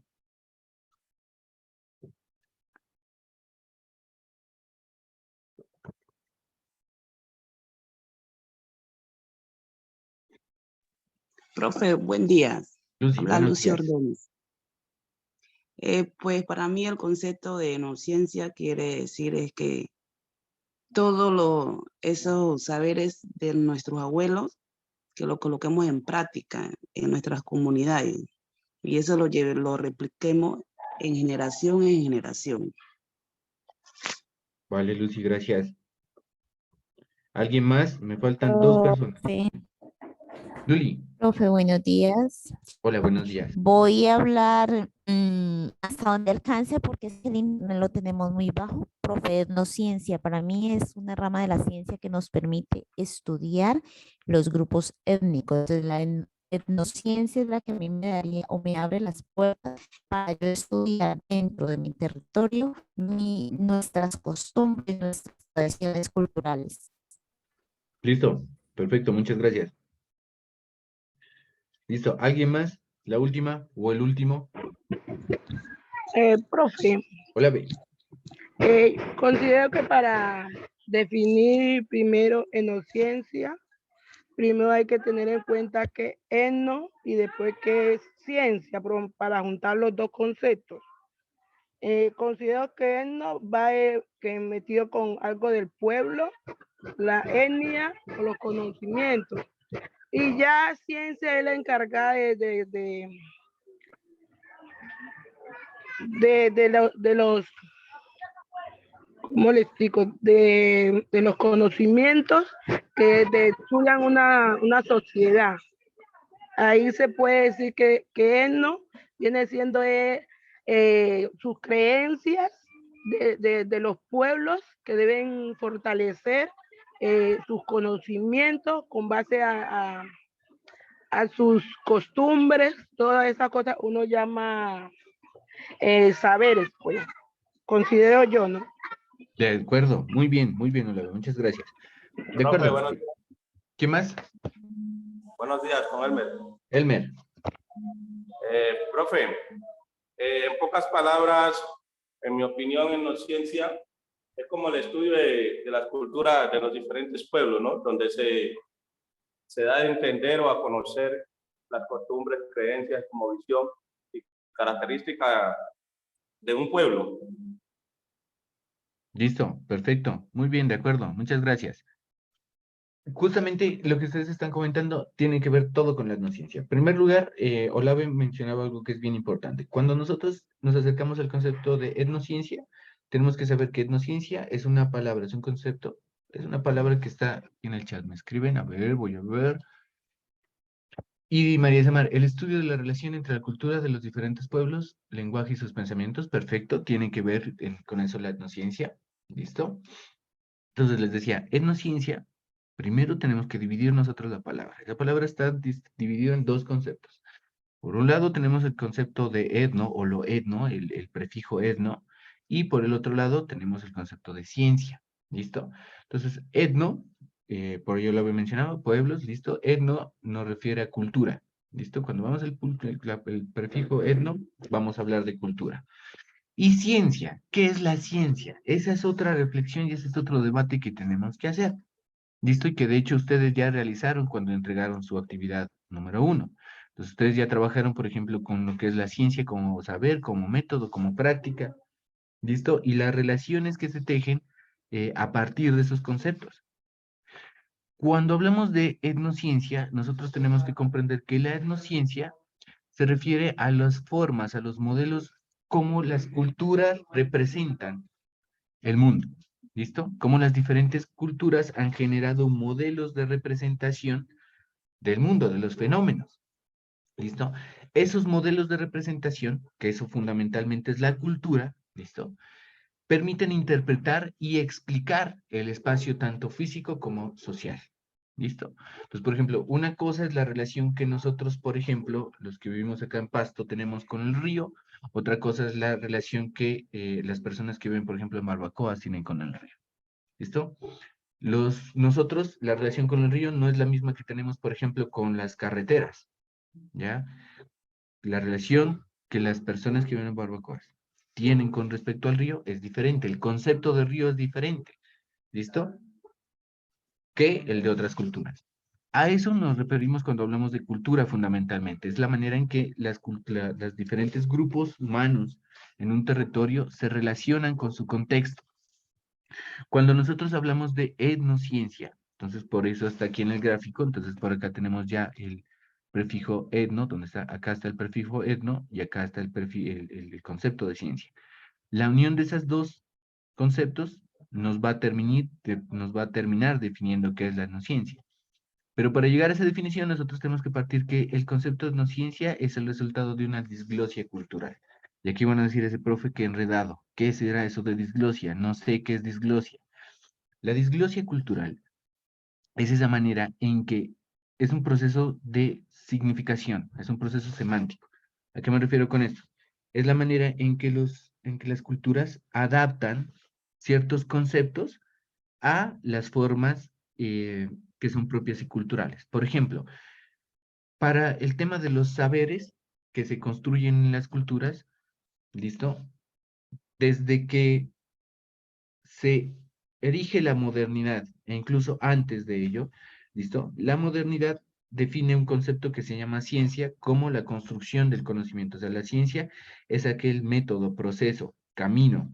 Profe, buen día. Lucy, Habla buenos Lucy días. Ordóñez. Pues para mí el concepto de etnociencia quiere decir es que todos esos saberes de nuestros abuelos, que lo coloquemos en práctica en nuestras comunidades y eso lo repliquemos en generación. Vale, Lucy, gracias. ¿Alguien más? Me faltan dos personas. Profe, Luli, profe, buenos días. hola, buenos días. Voy a hablar hasta donde alcance porque es que el internet lo tenemos muy bajo. Profe, etnociencia para mí es una rama de la ciencia que nos permite estudiar los grupos étnicos. Entonces, etnociencia es la que a mí me daría o me abre las puertas para yo estudiar dentro de mi territorio nuestras costumbres, nuestras tradiciones culturales. Listo, perfecto, muchas gracias. Listo, ¿alguien más? ¿La última o el último? Profe, Hola, Be. considero que para definir primero etnociencia, primero hay que tener en cuenta que etno y después que es ciencia, para juntar los dos conceptos. Considero que etno va que metido con algo del pueblo, la etnia o los conocimientos. Y ya ciencia es la encargada de los, ¿cómo le explico? De los conocimientos que estudian una sociedad. Ahí se puede decir que etno viene siendo sus creencias de los pueblos que deben fortalecer sus conocimientos con base a sus costumbres, todas esas cosas uno llama saberes, pues, considero yo, ¿no? De acuerdo, muy bien, Olave, muchas gracias. De Profe, acuerdo. buenos días. ¿Qué más? Buenos días, con Elmer. Elmer. Profe, en pocas palabras, en mi opinión, etnociencia es como el estudio de las culturas de los diferentes pueblos, ¿no? Donde se da a entender o a conocer las costumbres, creencias, como visión y características de un pueblo. Listo, perfecto. Muy bien, de acuerdo. Muchas gracias. Justamente lo que ustedes están comentando tiene que ver todo con la etnociencia. En primer lugar, Olave mencionaba algo que es bien importante. Cuando nosotros nos acercamos al concepto de etnociencia, tenemos que saber que etnociencia es una palabra, es un concepto, es una palabra que está en el chat. Me escriben, a ver, voy a ver. Y María Samar, el estudio de la relación entre la cultura de los diferentes pueblos, lenguaje y sus pensamientos, perfecto, tiene que ver con eso la etnociencia, ¿listo? Entonces les decía, etnociencia, primero tenemos que dividir nosotros la palabra. La palabra está dividida en dos conceptos. Por un lado tenemos el concepto de etno o lo etno, el prefijo etno, y por el otro lado tenemos el concepto de ciencia, ¿listo? Entonces, etno, por ello lo había mencionado, pueblos, ¿listo? Etno nos refiere a cultura, ¿listo? Cuando vamos al el prefijo etno, vamos a hablar de cultura. Y ciencia, ¿qué es la ciencia? Esa es otra reflexión y ese es otro debate que tenemos que hacer. ¿Listo? Y que de hecho ustedes ya realizaron cuando entregaron su actividad número 1. Entonces ustedes ya trabajaron, por ejemplo, con lo que es la ciencia como saber, como método, como práctica. ¿Listo? Y las relaciones que se tejen a partir de esos conceptos. Cuando hablamos de etnociencia, nosotros tenemos que comprender que la etnociencia se refiere a las formas, a los modelos, cómo las culturas representan el mundo. ¿Listo? Cómo las diferentes culturas han generado modelos de representación del mundo, de los fenómenos. ¿Listo? Esos modelos de representación, que eso fundamentalmente es la cultura, ¿listo? Permiten interpretar y explicar el espacio tanto físico como social. ¿Listo? Entonces, por ejemplo, una cosa es la relación que nosotros, por ejemplo, los que vivimos acá en Pasto, tenemos con el río. Otra cosa es la relación que las personas que viven, por ejemplo, en Barbacoa tienen con el río. ¿Listo? Nosotros, la relación con el río no es la misma que tenemos, por ejemplo, con las carreteras. ¿Ya? La relación que las personas que viven en Barbacoa tienen con respecto al río es diferente. El concepto de río es diferente. ¿Listo? Que el de otras culturas. A eso nos referimos cuando hablamos de cultura fundamentalmente. Es la manera en que las diferentes grupos humanos en un territorio se relacionan con su contexto. Cuando nosotros hablamos de etnociencia, entonces por eso está aquí en el gráfico, entonces por acá tenemos ya el prefijo etno, donde está, acá está el prefijo etno y acá está el concepto de ciencia. La unión de esos dos conceptos nos va a terminar definiendo qué es la etnociencia. Pero para llegar a esa definición, nosotros tenemos que partir que el concepto de etnociencia es el resultado de una disglosia cultural. Y aquí van a decir ese profe que enredado. ¿Qué será eso de disglosia? No sé qué es disglosia. La disglosia cultural es esa manera en que es un proceso de significación, es un proceso semántico. ¿A qué me refiero con esto? Es la manera en que las culturas adaptan ciertos conceptos a las formas que son propias y culturales. Por ejemplo, para el tema de los saberes que se construyen en las culturas, ¿listo? Desde que se erige la modernidad, e incluso antes de ello, ¿listo? La modernidad define un concepto que se llama ciencia como la construcción del conocimiento. O sea, la ciencia es aquel método, proceso, camino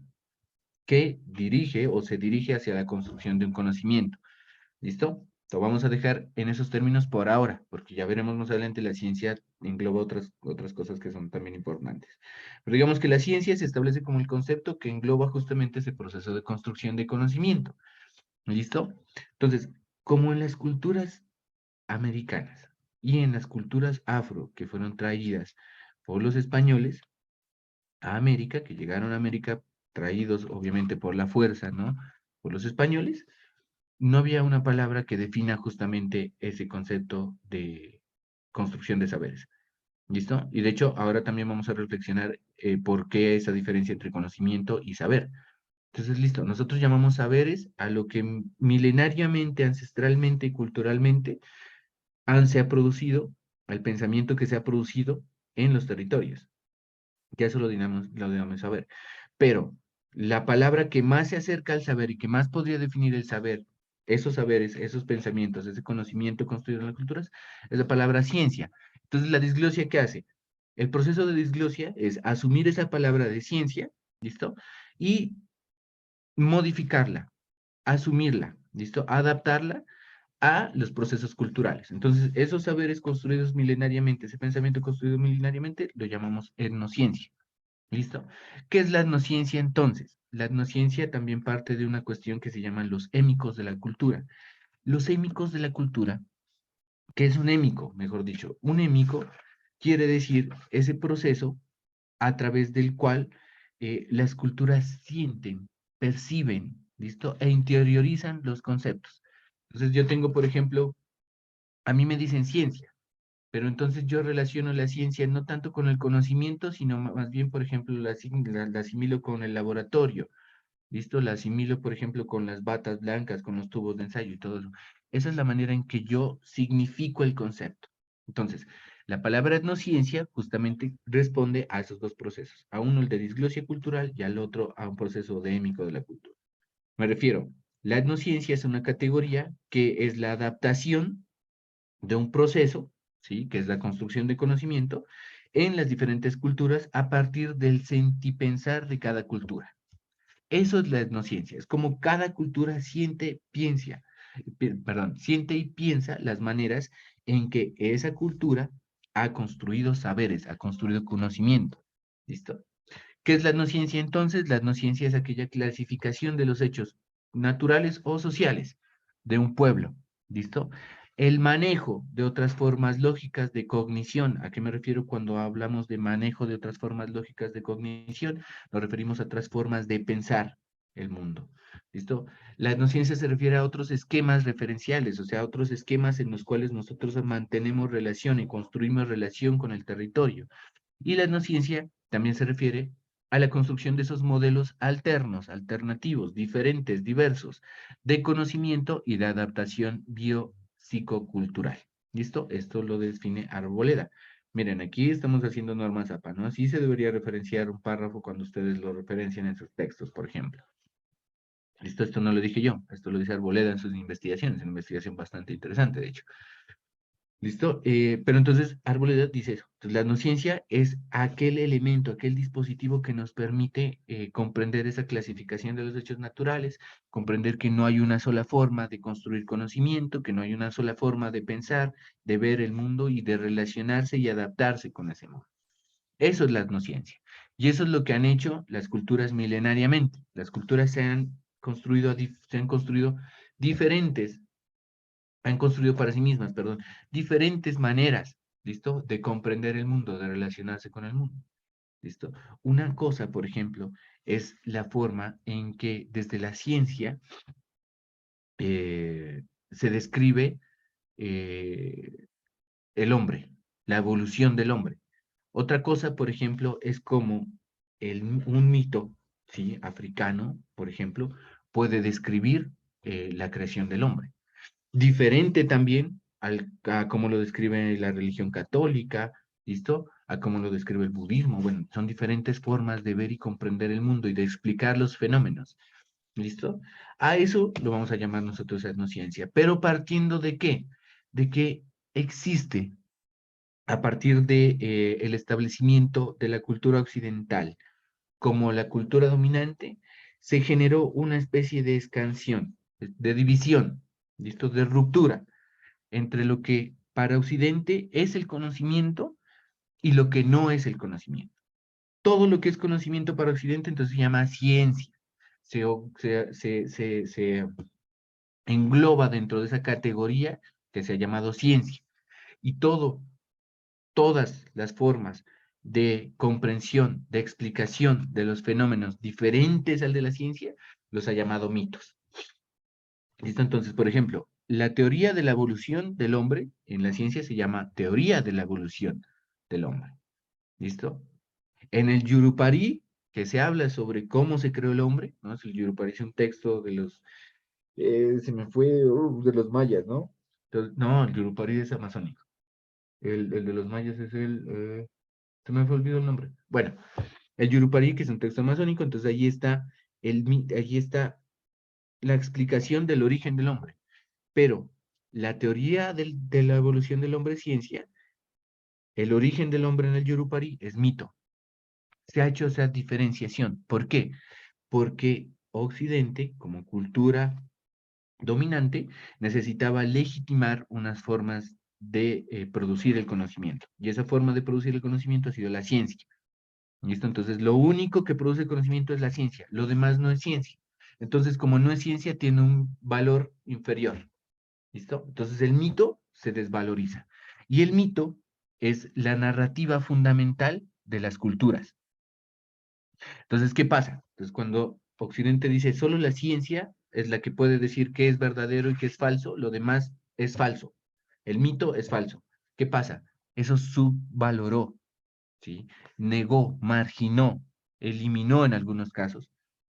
que dirige o se dirige hacia la construcción de un conocimiento. ¿Listo? Lo vamos a dejar en esos términos por ahora, porque ya veremos más adelante la ciencia engloba otras cosas que son también importantes. Pero digamos que la ciencia se establece como el concepto que engloba justamente ese proceso de construcción de conocimiento. ¿Listo? Entonces, como en las culturas americanas y en las culturas afro que fueron traídas por los españoles a América, que llegaron a América traídos obviamente por la fuerza, ¿no? Por los españoles, no había una palabra que defina justamente ese concepto de construcción de saberes. ¿Listo? Y de hecho, ahora también vamos a reflexionar por qué esa diferencia entre conocimiento y saber. Entonces, listo, nosotros llamamos saberes a lo que milenariamente, ancestralmente y culturalmente se ha producido, al pensamiento que se ha producido en los territorios. Ya eso lo debemos saber. Pero la palabra que más se acerca al saber y que más podría definir el saber, esos saberes, esos pensamientos, ese conocimiento construido en las culturas, es la palabra ciencia. Entonces, la disglosia, ¿qué hace? El proceso de disglosia es asumir esa palabra de ciencia, ¿listo? Y modificarla, asumirla, ¿listo? Adaptarla a los procesos culturales. Entonces, esos saberes construidos milenariamente, ese pensamiento construido milenariamente, lo llamamos etnociencia. ¿Listo? ¿Qué es la etnociencia entonces? La etnociencia también parte de una cuestión que se llaman los émicos de la cultura. Los émicos de la cultura, ¿qué es un émico? Mejor dicho, un émico quiere decir ese proceso a través del cual las culturas sienten, perciben, ¿listo? E interiorizan los conceptos. Entonces yo tengo, por ejemplo, a mí me dicen ciencia, pero entonces yo relaciono la ciencia no tanto con el conocimiento, sino más bien, por ejemplo, la asimilo con el laboratorio, ¿listo? La asimilo, por ejemplo, con las batas blancas, con los tubos de ensayo y todo eso. Esa es la manera en que yo significo el concepto. Entonces, la palabra etnociencia justamente responde a esos dos procesos, a uno el de disglosia cultural y al otro a un proceso démico de la cultura. Me refiero, la etnociencia es una categoría que es la adaptación de un proceso, ¿sí? Que es la construcción de conocimiento, en las diferentes culturas a partir del sentipensar de cada cultura. Eso es la etnociencia, es como cada cultura siente, siente y piensa las maneras en que esa cultura ha construido saberes, ha construido conocimiento. ¿Listo? ¿Qué es la etnociencia entonces? La etnociencia es aquella clasificación de los hechos naturales o sociales de un pueblo. ¿Listo? El manejo de otras formas lógicas de cognición. ¿A qué me refiero cuando hablamos de manejo de otras formas lógicas de cognición? Nos referimos a otras formas de pensar el mundo. ¿Listo? La etnociencia se refiere a otros esquemas referenciales, o sea, otros esquemas en los cuales nosotros mantenemos relación y construimos relación con el territorio. Y la etnociencia también se refiere a la construcción de esos modelos alternos, alternativos, diferentes, diversos, de conocimiento y de adaptación biopsicocultural. ¿Listo? Esto lo define Arboleda. Miren, aquí estamos haciendo normas APA, ¿no? Así se debería referenciar un párrafo cuando ustedes lo referencian en sus textos, por ejemplo. ¿Listo? Esto no lo dije yo, esto lo dice Arboleda en sus investigaciones, una investigación bastante interesante, de hecho. ¿Listo? Pero entonces Arboleda dice eso. Entonces, la etnociencia es aquel elemento, aquel dispositivo que nos permite comprender esa clasificación de los hechos naturales, comprender que no hay una sola forma de construir conocimiento, que no hay una sola forma de pensar, de ver el mundo y de relacionarse y adaptarse con ese mundo. Eso es la etnociencia. Y eso es lo que han hecho las culturas milenariamente. Las culturas se han se han construido diferentes, han construido para sí mismas, perdón, diferentes maneras, ¿listo? De comprender el mundo, de relacionarse con el mundo, ¿listo? Una cosa, por ejemplo, es la forma en que desde la ciencia se describe el hombre, la evolución del hombre. Otra cosa, por ejemplo, es como un mito, ¿sí? Africano, por ejemplo, puede describir la creación del hombre. Diferente también a cómo lo describe la religión católica, ¿listo? A cómo lo describe el budismo. Bueno, son diferentes formas de ver y comprender el mundo y de explicar los fenómenos, ¿listo? A eso lo vamos a llamar nosotros etnociencia. Pero partiendo de qué? De que existe a partir de el establecimiento de la cultura occidental como la cultura dominante, se generó una especie de escansión, de división, ¿listo? De ruptura entre lo que para Occidente es el conocimiento y lo que no es el conocimiento. Todo lo que es conocimiento para Occidente entonces se llama ciencia, se engloba dentro de esa categoría que se ha llamado ciencia. Y todas las formas de comprensión, de explicación de los fenómenos diferentes al de la ciencia, los ha llamado mitos. ¿Listo? Entonces, por ejemplo, la teoría de la evolución del hombre en la ciencia se llama teoría de la evolución del hombre. ¿Listo? En el Yurupari, que se habla sobre cómo se creó el hombre, ¿no? El Yurupari es un texto de los, se me fue, de los mayas, ¿no? Entonces, no, el Yurupari es amazónico. El de los mayas es se me fue olvidado el nombre. Bueno, el Yurupari, que es un texto amazónico, entonces allí está la explicación del origen del hombre. Pero la teoría de la evolución del hombre es ciencia, el origen del hombre en el Yurupari es mito. Se ha hecho esa diferenciación. ¿Por qué? Porque Occidente, como cultura dominante, necesitaba legitimar unas formas de producir el conocimiento. Y esa forma de producir el conocimiento ha sido la ciencia. ¿Listo? Entonces, lo único que produce conocimiento es la ciencia. Lo demás no es ciencia. Entonces, como no es ciencia, tiene un valor inferior. ¿Listo? Entonces, el mito se desvaloriza. Y el mito es la narrativa fundamental de las culturas. Entonces, ¿qué pasa? Entonces, cuando Occidente dice solo la ciencia es la que puede decir qué es verdadero y qué es falso, lo demás es falso. El mito es falso. ¿Qué pasa? Eso subvaloró, ¿sí? Negó, marginó, eliminó en algunos casos,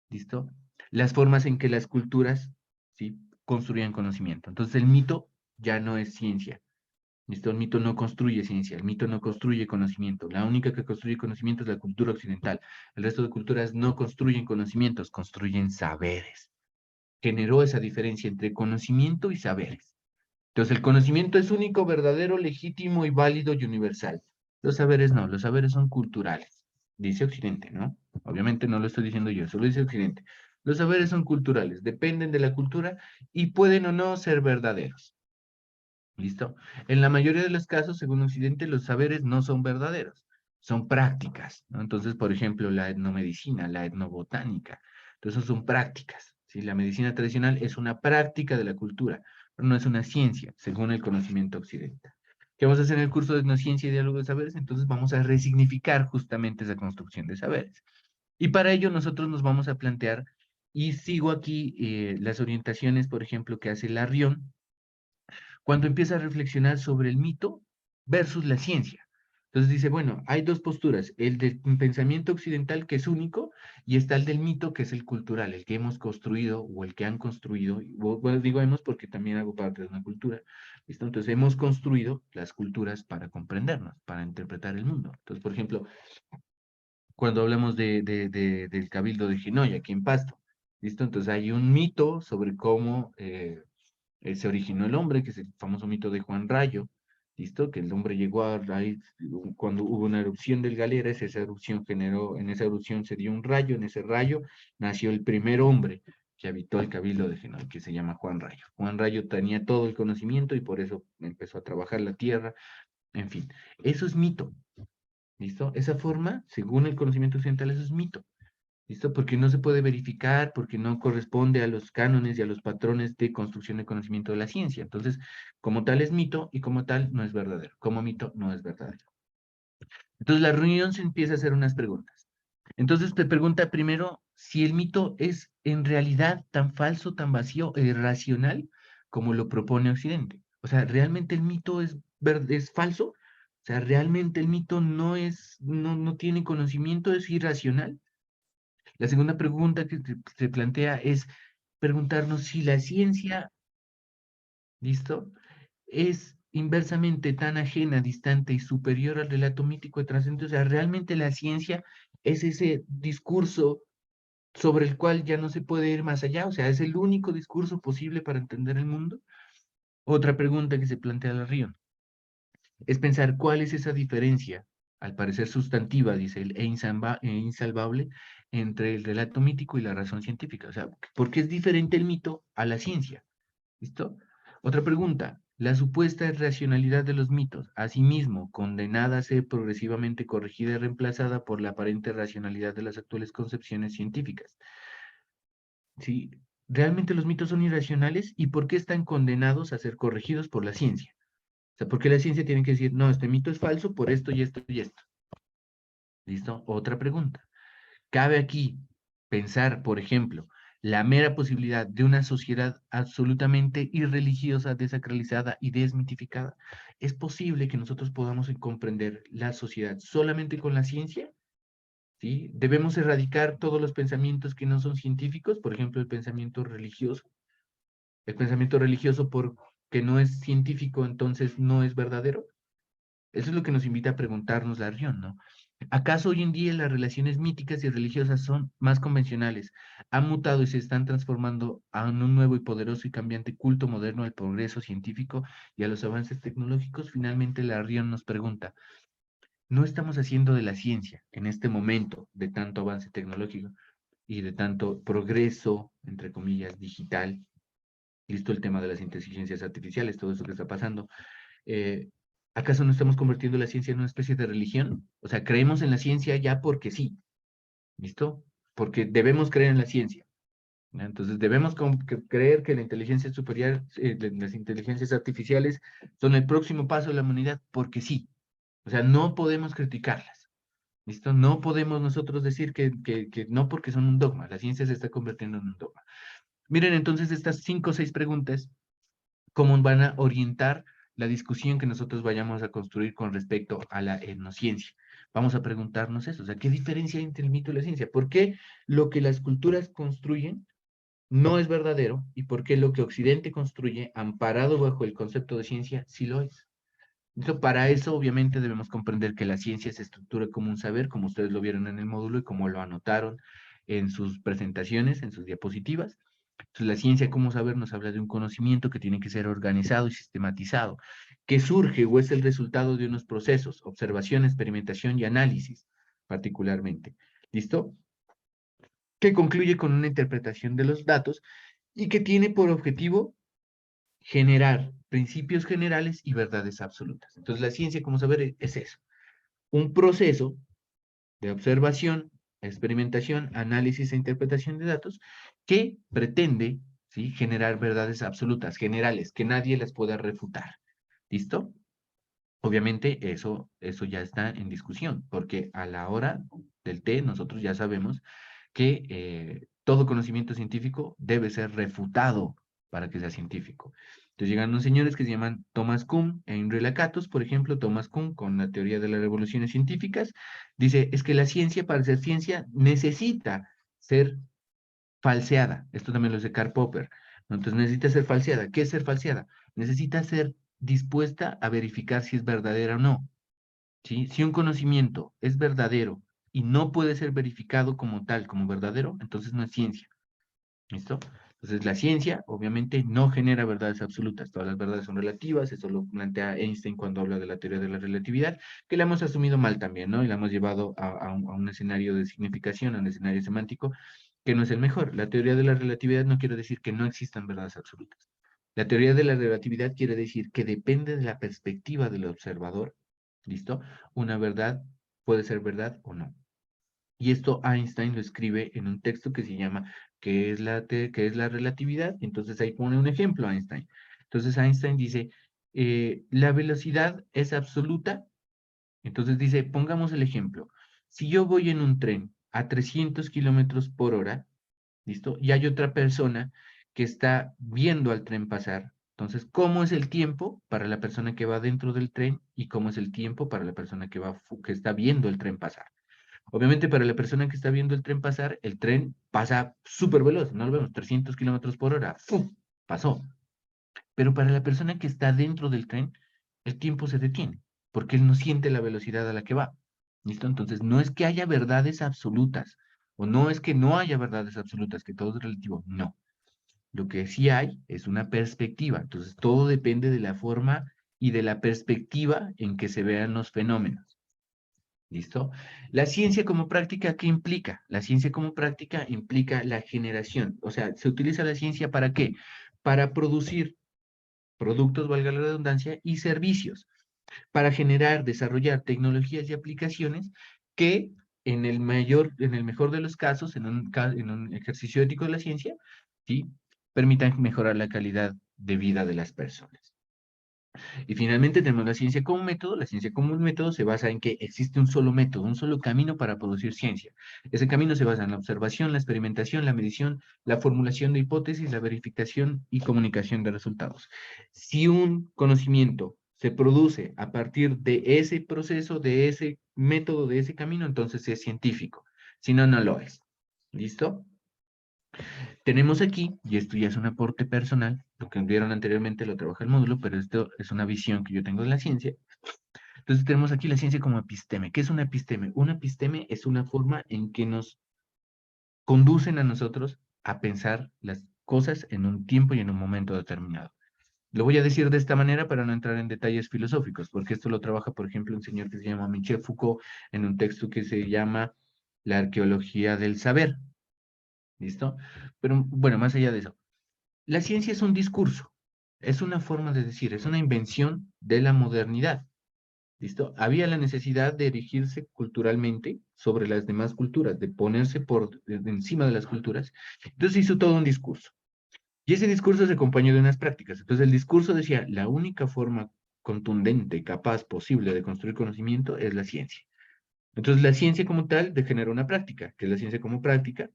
¿listo? Las formas en que las culturas, ¿sí? Construían conocimiento. Entonces, el mito ya no es ciencia. ¿Listo? El mito no construye ciencia, el mito no construye conocimiento. La única que construye conocimiento es la cultura occidental. El resto de culturas no construyen conocimientos, construyen saberes. Generó esa diferencia entre conocimiento y saberes. Entonces, el conocimiento es único, verdadero, legítimo y válido y universal. Los saberes no, los saberes son culturales. Dice Occidente, ¿no? Obviamente no lo estoy diciendo yo, solo dice Occidente. Los saberes son culturales, dependen de la cultura y pueden o no ser verdaderos. ¿Listo? En la mayoría de los casos, según Occidente, los saberes no son verdaderos, son prácticas, ¿no? Entonces, por ejemplo, la etnomedicina, la etnobotánica, entonces son prácticas, ¿sí? La medicina tradicional es una práctica de la cultura, pero no es una ciencia, según el conocimiento occidental. ¿Qué vamos a hacer en el curso de etnociencia y diálogo de saberes? Entonces vamos a resignificar justamente esa construcción de saberes. Y para ello nosotros nos vamos a plantear, y sigo aquí las orientaciones, por ejemplo, que hace Larrión, cuando empieza a reflexionar sobre el mito versus la ciencia. Entonces dice, bueno, hay dos posturas, el del pensamiento occidental que es único y está el del mito que es el cultural, el que hemos construido o el que han construido, bueno, digo hemos porque también hago parte de una cultura, ¿listo? Entonces hemos construido las culturas para comprendernos, para interpretar el mundo. Entonces, por ejemplo, cuando hablamos del Cabildo de Jinoy, aquí en Pasto, ¿listo? Entonces hay un mito sobre cómo se originó el hombre, que es el famoso mito de Juan Rayo, ¿listo? Que el hombre llegó a raíz, cuando hubo una erupción del Galeras, esa erupción generó, en esa erupción se dio un rayo, en ese rayo nació el primer hombre que habitó el Cabildo de Genoa, que se llama Juan Rayo. Juan Rayo tenía todo el conocimiento y por eso empezó a trabajar la tierra, en fin. Eso es mito, ¿listo? Esa forma, según el conocimiento occidental, eso es mito. ¿Listo? Porque no se puede verificar, porque no corresponde a los cánones y a los patrones de construcción de conocimiento de la ciencia. Entonces, como tal es mito y como tal no es verdadero. Como mito no es verdadero. Entonces, la reunión se empieza a hacer unas preguntas. Entonces, te pregunta primero si el mito es en realidad tan falso, tan vacío e irracional como lo propone Occidente. O sea, ¿realmente el mito es falso? O sea, ¿realmente el mito no tiene conocimiento, es irracional? La segunda pregunta que se plantea es preguntarnos si la ciencia, ¿listo?, es inversamente tan ajena, distante y superior al relato mítico de trascendente. O sea, ¿realmente la ciencia es ese discurso sobre el cual ya no se puede ir más allá? O sea, ¿es el único discurso posible para entender el mundo? Otra pregunta que se plantea la Río es pensar cuál es esa diferencia, al parecer sustantiva, dice él, e insalvable, entre el relato mítico y la razón científica. O sea, ¿por qué es diferente el mito a la ciencia? ¿Listo? Otra pregunta, la supuesta racionalidad de los mitos, asimismo, condenada a ser progresivamente corregida y reemplazada por la aparente racionalidad de las actuales concepciones científicas. ¿Sí? ¿Realmente los mitos son irracionales y por qué están condenados a ser corregidos por la ciencia? O sea, ¿por qué la ciencia tiene que decir, no, este mito es falso por esto y esto y esto? ¿Listo? Otra pregunta. ¿Cabe aquí pensar, por ejemplo, la mera posibilidad de una sociedad absolutamente irreligiosa, desacralizada y desmitificada? ¿Es posible que nosotros podamos comprender la sociedad solamente con la ciencia? ¿Sí? ¿Debemos erradicar todos los pensamientos que no son científicos? Por ejemplo, el pensamiento religioso. El pensamiento religioso porque no es científico, entonces no es verdadero. Eso es lo que nos invita a preguntarnos la Rion, ¿no? ¿Acaso hoy en día las relaciones míticas y religiosas son más convencionales? ¿Han mutado y se están transformando a un nuevo y poderoso y cambiante culto moderno al progreso científico y a los avances tecnológicos? Finalmente, la Rion nos pregunta, ¿no estamos haciendo de la ciencia, en este momento de tanto avance tecnológico y de tanto progreso, entre comillas, digital, listo el tema de las inteligencias artificiales, todo eso que está pasando, eh, ¿acaso no estamos convirtiendo la ciencia en una especie de religión? O sea, creemos en la ciencia ya porque sí, ¿listo? Porque debemos creer en la ciencia, ¿no? Entonces debemos creer que la inteligencia superior, las inteligencias artificiales son el próximo paso de la humanidad porque sí. O sea, no podemos criticarlas, ¿listo? No podemos nosotros decir que no porque son un dogma. La ciencia se está convirtiendo en un dogma. Miren entonces estas 5 o 6 preguntas cómo van a orientar la discusión que nosotros vayamos a construir con respecto a la etnociencia. Vamos a preguntarnos eso, o sea, ¿qué diferencia hay entre el mito y la ciencia? ¿Por qué lo que las culturas construyen no es verdadero y por qué lo que Occidente construye, amparado bajo el concepto de ciencia, sí lo es? Entonces, para eso, obviamente, debemos comprender que la ciencia se estructura como un saber, como ustedes lo vieron en el módulo y como lo anotaron en sus presentaciones, en sus diapositivas. Entonces, la ciencia como saber nos habla de un conocimiento que tiene que ser organizado y sistematizado, que surge o es el resultado de unos procesos, observación, experimentación y análisis, particularmente. ¿Listo? Que concluye con una interpretación de los datos y que tiene por objetivo generar principios generales y verdades absolutas. Entonces, la ciencia como saber es eso, un proceso de observación, experimentación, análisis e interpretación de datos que pretende, ¿sí?, generar verdades absolutas, generales, que nadie las pueda refutar. ¿Listo? Obviamente eso ya está en discusión, porque a la hora del té nosotros ya sabemos que todo conocimiento científico debe ser refutado para que sea científico. Entonces llegan unos señores que se llaman Thomas Kuhn e Imre Lakatos, por ejemplo, Thomas Kuhn con la teoría de las revoluciones científicas, dice, es que la ciencia, para ser ciencia, necesita ser falseada. Esto también lo dice Karl Popper, ¿no? Entonces necesita ser falseada. ¿Qué es ser falseada? Necesita ser dispuesta a verificar si es verdadera o no. ¿Sí? Si un conocimiento es verdadero y no puede ser verificado como tal, como verdadero, entonces no es ciencia. ¿Listo? Entonces la ciencia obviamente no genera verdades absolutas, todas las verdades son relativas, eso lo plantea Einstein cuando habla de la teoría de la relatividad, que la hemos asumido mal también, ¿no? Y la hemos llevado a un escenario de significación, a un escenario semántico, que no es el mejor. La teoría de la relatividad no quiere decir que no existan verdades absolutas. La teoría de la relatividad quiere decir que depende de la perspectiva del observador, ¿listo? Una verdad puede ser verdad o no. Y esto Einstein lo escribe en un texto que se llama ¿qué es la relatividad? Entonces ahí pone un ejemplo Einstein. Entonces Einstein dice, la velocidad es absoluta. Entonces dice, pongamos el ejemplo. Si yo voy en un tren a 300 kilómetros por hora, ¿listo? Y hay otra persona que está viendo al tren pasar. Entonces, ¿cómo es el tiempo para la persona que va dentro del tren y cómo es el tiempo para la persona que está viendo el tren pasar? Obviamente, para la persona que está viendo el tren pasar, el tren pasa súper veloz, no lo vemos, 300 kilómetros por hora, ¡fum! Pasó. Pero para la persona que está dentro del tren, el tiempo se detiene, porque él no siente la velocidad a la que va. ¿Listo? Entonces, no es que haya verdades absolutas, o no es que no haya verdades absolutas, que todo es relativo, no. Lo que sí hay es una perspectiva. Entonces, todo depende de la forma y de la perspectiva en que se vean los fenómenos. ¿Listo? La ciencia como práctica, ¿qué implica? La ciencia como práctica implica la generación. O sea, ¿se utiliza la ciencia para qué? Para producir productos, valga la redundancia, y servicios, para generar, desarrollar tecnologías y aplicaciones que en el mejor de los casos, en un ejercicio ético de la ciencia, ¿sí? Permitan mejorar la calidad de vida de las personas. Y finalmente tenemos la ciencia como método. La ciencia como un método se basa en que existe un solo método, un solo camino para producir ciencia. Ese camino se basa en la observación, la experimentación, la medición, la formulación de hipótesis, la verificación y comunicación de resultados. Si un conocimiento se produce a partir de ese proceso, de ese método, de ese camino, entonces es científico. Si no, no lo es. ¿Listo? Tenemos aquí, y esto ya es un aporte personal, lo que vieron anteriormente lo trabaja el módulo, pero esto es una visión que yo tengo de la ciencia. Entonces tenemos aquí la ciencia como episteme. ¿Qué es una episteme? Una episteme es una forma en que nos conducen a nosotros a pensar las cosas en un tiempo y en un momento determinado. Lo voy a decir de esta manera para no entrar en detalles filosóficos, porque esto lo trabaja, por ejemplo, un señor que se llama Michel Foucault en un texto que se llama La arqueología del saber. ¿Listo? Pero bueno, más allá de eso. La ciencia es un discurso, es una forma de decir, es una invención de la modernidad. ¿Listo? Había la necesidad de erigirse culturalmente sobre las demás culturas, de ponerse de encima de las culturas. Entonces hizo todo un discurso. Y ese discurso se acompañó de unas prácticas. Entonces el discurso decía, la única forma contundente, capaz, posible de construir conocimiento es la ciencia. Entonces la ciencia como tal degenera una práctica, que es la ciencia como práctica,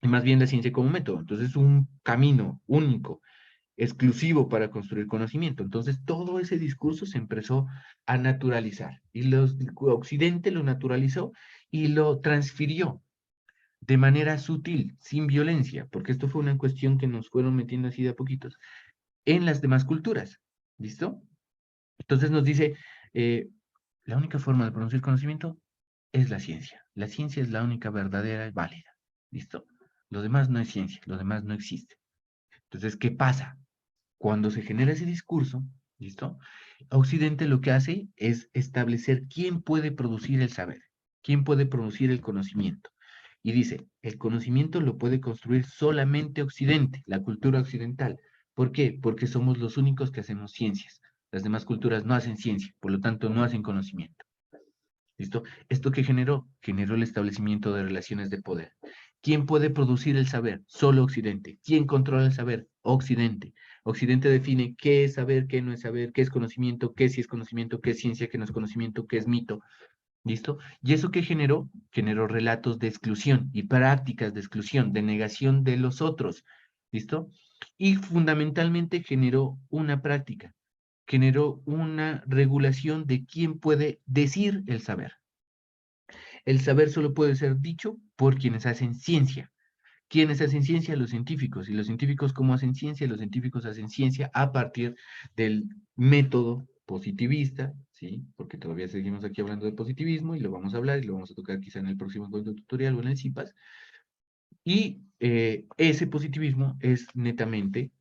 y más bien la ciencia como método. Entonces un camino único, exclusivo para construir conocimiento. Entonces, todo ese discurso se empezó a naturalizar y Occidente lo naturalizó y lo transfirió de manera sutil, sin violencia, porque esto fue una cuestión que nos fueron metiendo así de a poquitos, en las demás culturas. ¿Listo? Entonces nos dice, la única forma de producir conocimiento es la ciencia. La ciencia es la única verdadera y válida. ¿Listo? Lo demás no es ciencia, lo demás no existe. Entonces, ¿qué pasa? Cuando se genera ese discurso, ¿listo? Occidente lo que hace es establecer quién puede producir el saber, quién puede producir el conocimiento. Y dice, el conocimiento lo puede construir solamente Occidente, la cultura occidental. ¿Por qué? Porque somos los únicos que hacemos ciencias. Las demás culturas no hacen ciencia, por lo tanto no hacen conocimiento. ¿Listo? ¿Esto qué generó? Generó el establecimiento de relaciones de poder. ¿Quién puede producir el saber? Solo Occidente. ¿Quién controla el saber? Occidente. Occidente define qué es saber, qué no es saber, qué es conocimiento, qué sí es conocimiento, qué es ciencia, qué no es conocimiento, qué es mito. ¿Listo? ¿Y eso qué generó? Generó relatos de exclusión y prácticas de exclusión, de negación de los otros. ¿Listo? Y fundamentalmente generó una práctica, generó una regulación de quién puede decir el saber. El saber solo puede ser dicho por quienes hacen ciencia. ¿Quiénes hacen ciencia? Los científicos. ¿Y los científicos cómo hacen ciencia? Los científicos hacen ciencia a partir del método positivista, ¿sí? Porque todavía seguimos aquí hablando de positivismo y lo vamos a hablar y lo vamos a tocar quizá en el próximo tutorial o en el CIPAS. Y ese positivismo es netamente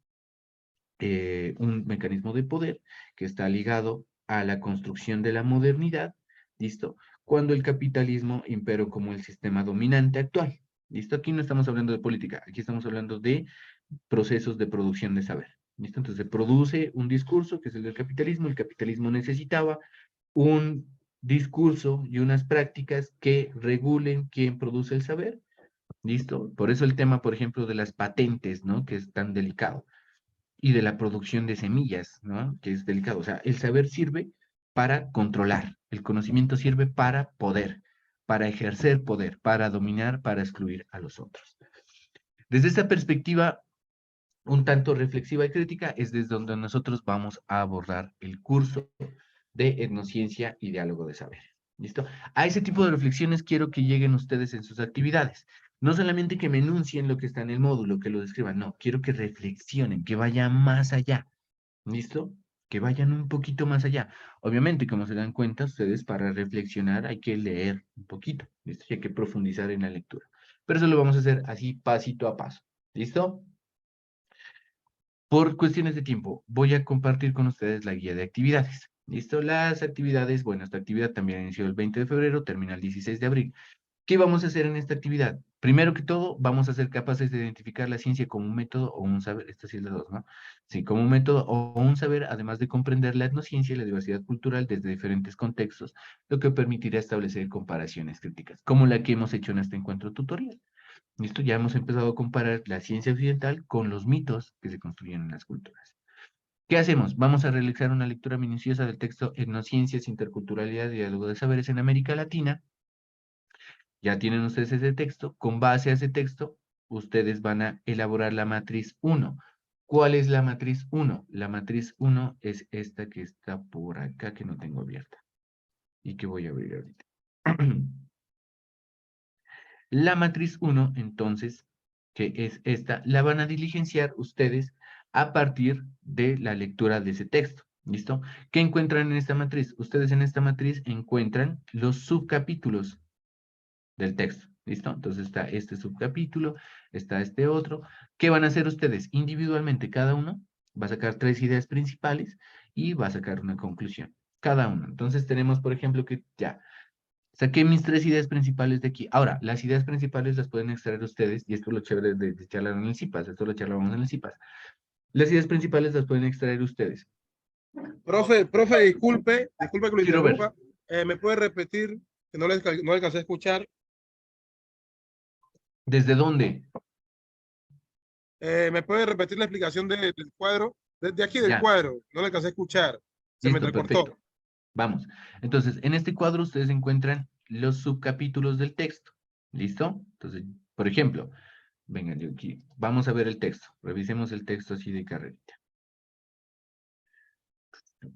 un mecanismo de poder que está ligado a la construcción de la modernidad, ¿listo? Cuando el capitalismo imperó como el sistema dominante actual, ¿listo? Aquí no estamos hablando de política, aquí estamos hablando de procesos de producción de saber, ¿listo? Entonces se produce un discurso que es el del capitalismo. El capitalismo necesitaba un discurso y unas prácticas que regulen quién produce el saber. ¿Listo? Por eso el tema, por ejemplo, de las patentes, ¿no? Que es tan delicado. Y de la producción de semillas, ¿no? Que es delicado. O sea, el saber sirve para controlar. El conocimiento sirve para poder, para ejercer poder, para dominar, para excluir a los otros. Desde esta perspectiva, un tanto reflexiva y crítica, es desde donde nosotros vamos a abordar el curso de etnociencia y diálogo de saber. ¿Listo? A ese tipo de reflexiones quiero que lleguen ustedes en sus actividades. No solamente que me enuncien lo que está en el módulo, que lo describan, no, quiero que reflexionen, que vayan más allá. ¿Listo? Que vayan un poquito más allá. Obviamente, como se dan cuenta, ustedes para reflexionar hay que leer un poquito, ¿listo? Y hay que profundizar en la lectura. Pero eso lo vamos a hacer así, pasito a paso. ¿Listo? Por cuestiones de tiempo, voy a compartir con ustedes la guía de actividades. ¿Listo? Las actividades, bueno, esta actividad también inició el 20 de febrero, termina el 16 de abril. ¿Qué vamos a hacer en esta actividad? Primero que todo, vamos a ser capaces de identificar la ciencia como un método o un saber, esto sí es la dos, ¿no? Sí, como un método o un saber, además de comprender la etnociencia y la diversidad cultural desde diferentes contextos, lo que permitirá establecer comparaciones críticas, como la que hemos hecho en este encuentro tutorial. ¿Listo? Ya hemos empezado a comparar la ciencia occidental con los mitos que se construyen en las culturas. ¿Qué hacemos? Vamos a realizar una lectura minuciosa del texto Etnociencias, Interculturalidad y Diálogo de Saberes en América Latina. Ya tienen ustedes ese texto. Con base a ese texto, ustedes van a elaborar la matriz 1. ¿Cuál es la matriz 1? La matriz 1 es esta que está por acá, que no tengo abierta. Y que voy a abrir ahorita. La matriz 1, entonces, que es esta, la van a diligenciar ustedes a partir de la lectura de ese texto. ¿Listo? ¿Qué encuentran en esta matriz? Ustedes en esta matriz encuentran los subcapítulos del texto. ¿Listo? Entonces está este subcapítulo, está este otro. ¿Qué van a hacer ustedes? Individualmente, cada uno va a sacar 3 ideas principales y va a sacar una conclusión. Cada uno. Entonces tenemos, por ejemplo, que ya saqué mis 3 ideas principales de aquí. Ahora, las ideas principales las pueden extraer ustedes, y esto es lo chévere de charlar en el CIPAS, esto lo charlamos en el CIPAS. Las ideas principales las pueden extraer ustedes. Profe, disculpe que lo Sí, Robert. interrumpa. ¿Me puede repetir? Que no le alcancé a escuchar. ¿Desde dónde? ¿Me puede repetir la explicación del cuadro? Desde aquí del Ya. cuadro, no le alcancé a escuchar. Se me Listo, entrecortó. perfecto. Vamos. Entonces, en este cuadro ustedes encuentran los subcapítulos del texto. ¿Listo? Entonces, por ejemplo, vengan, yo aquí, vamos a ver el texto. Revisemos el texto así de carrerita.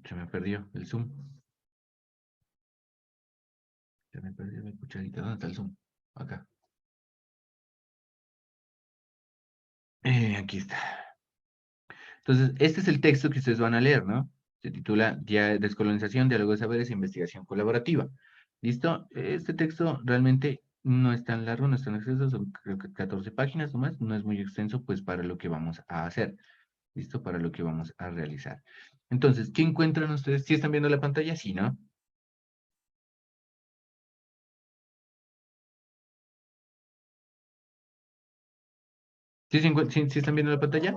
Se me perdió el zoom. Se me perdió mi cucharita. ¿Dónde está el zoom? Acá. Aquí está. Entonces, este es el texto que ustedes van a leer, ¿no? Se titula Descolonización, Diálogo de Saberes e Investigación Colaborativa. ¿Listo? Este texto realmente no es tan largo, no es tan extenso, son creo que 14 páginas nomás, no es muy extenso pues para lo que vamos a hacer. ¿Listo? Para lo que vamos a realizar. Entonces, ¿qué encuentran ustedes? ¿Sí están viendo la pantalla? Sí, ¿no? ¿Sí están viendo la pantalla?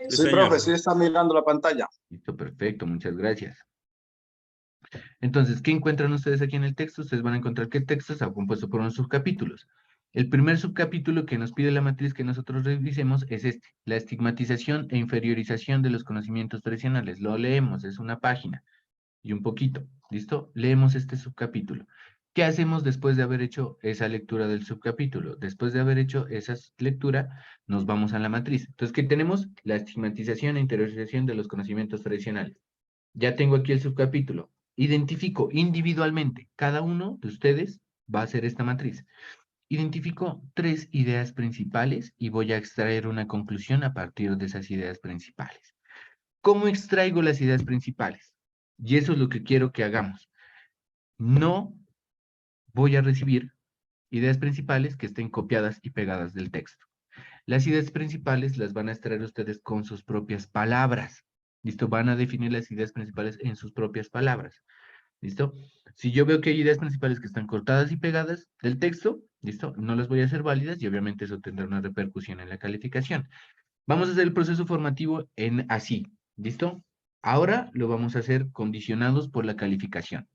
Sí, profe, sí está mirando la pantalla. Listo, perfecto, muchas gracias. Entonces, ¿qué encuentran ustedes aquí en el texto? Ustedes van a encontrar que el texto está compuesto por unos subcapítulos. El primer subcapítulo que nos pide la matriz que nosotros revisemos es este, la estigmatización e inferiorización de los conocimientos tradicionales. Lo leemos, es una página y un poquito, ¿listo? Leemos este subcapítulo. ¿Qué hacemos después de haber hecho esa lectura del subcapítulo? Después de haber hecho esa lectura, nos vamos a la matriz. Entonces, ¿qué tenemos? La estigmatización e interiorización de los conocimientos tradicionales. Ya tengo aquí el subcapítulo. Identifico individualmente, cada uno de ustedes va a hacer esta matriz. Identifico 3 ideas principales y voy a extraer una conclusión a partir de esas ideas principales. ¿Cómo extraigo las ideas principales? Y eso es lo que quiero que hagamos. No voy a recibir ideas principales que estén copiadas y pegadas del texto. Las ideas principales las van a extraer ustedes con sus propias palabras. ¿Listo? Van a definir las ideas principales en sus propias palabras. ¿Listo? Si yo veo que hay ideas principales que están cortadas y pegadas del texto, ¿listo? No las voy a hacer válidas y obviamente eso tendrá una repercusión en la calificación. Vamos a hacer el proceso formativo en así, ¿listo? Ahora lo vamos a hacer condicionados por la calificación.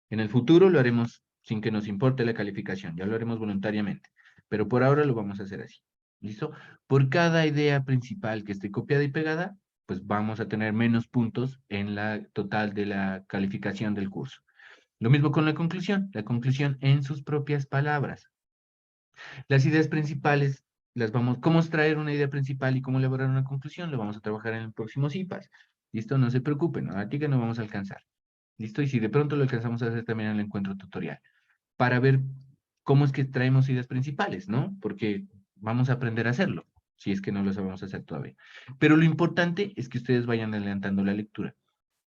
En el futuro lo haremos sin que nos importe la calificación, ya lo haremos voluntariamente, pero por ahora lo vamos a hacer así. ¿Listo? Por cada idea principal que esté copiada y pegada, pues vamos a tener menos puntos en la total de la calificación del curso. Lo mismo con la conclusión en sus propias palabras. Las ideas principales, ¿cómo extraer una idea principal y cómo elaborar una conclusión? Lo vamos a trabajar en el próximo CIPAS. ¿Listo? No se preocupen, ¿no? Aquí que no vamos a alcanzar. ¿Listo? Y si de pronto lo alcanzamos a hacer también en el encuentro tutorial, para ver cómo es que traemos ideas principales, ¿no? Porque vamos a aprender a hacerlo, si es que no lo sabemos hacer todavía. Pero lo importante es que ustedes vayan adelantando la lectura.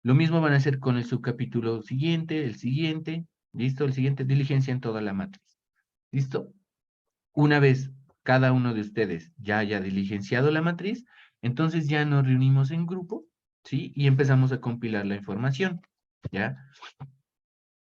Lo mismo van a hacer con el subcapítulo siguiente, el siguiente, ¿listo? El siguiente, diligencia en toda la matriz. ¿Listo? Una vez cada uno de ustedes ya haya diligenciado la matriz, entonces ya nos reunimos en grupo, ¿sí? Y empezamos a compilar la información, ¿ya?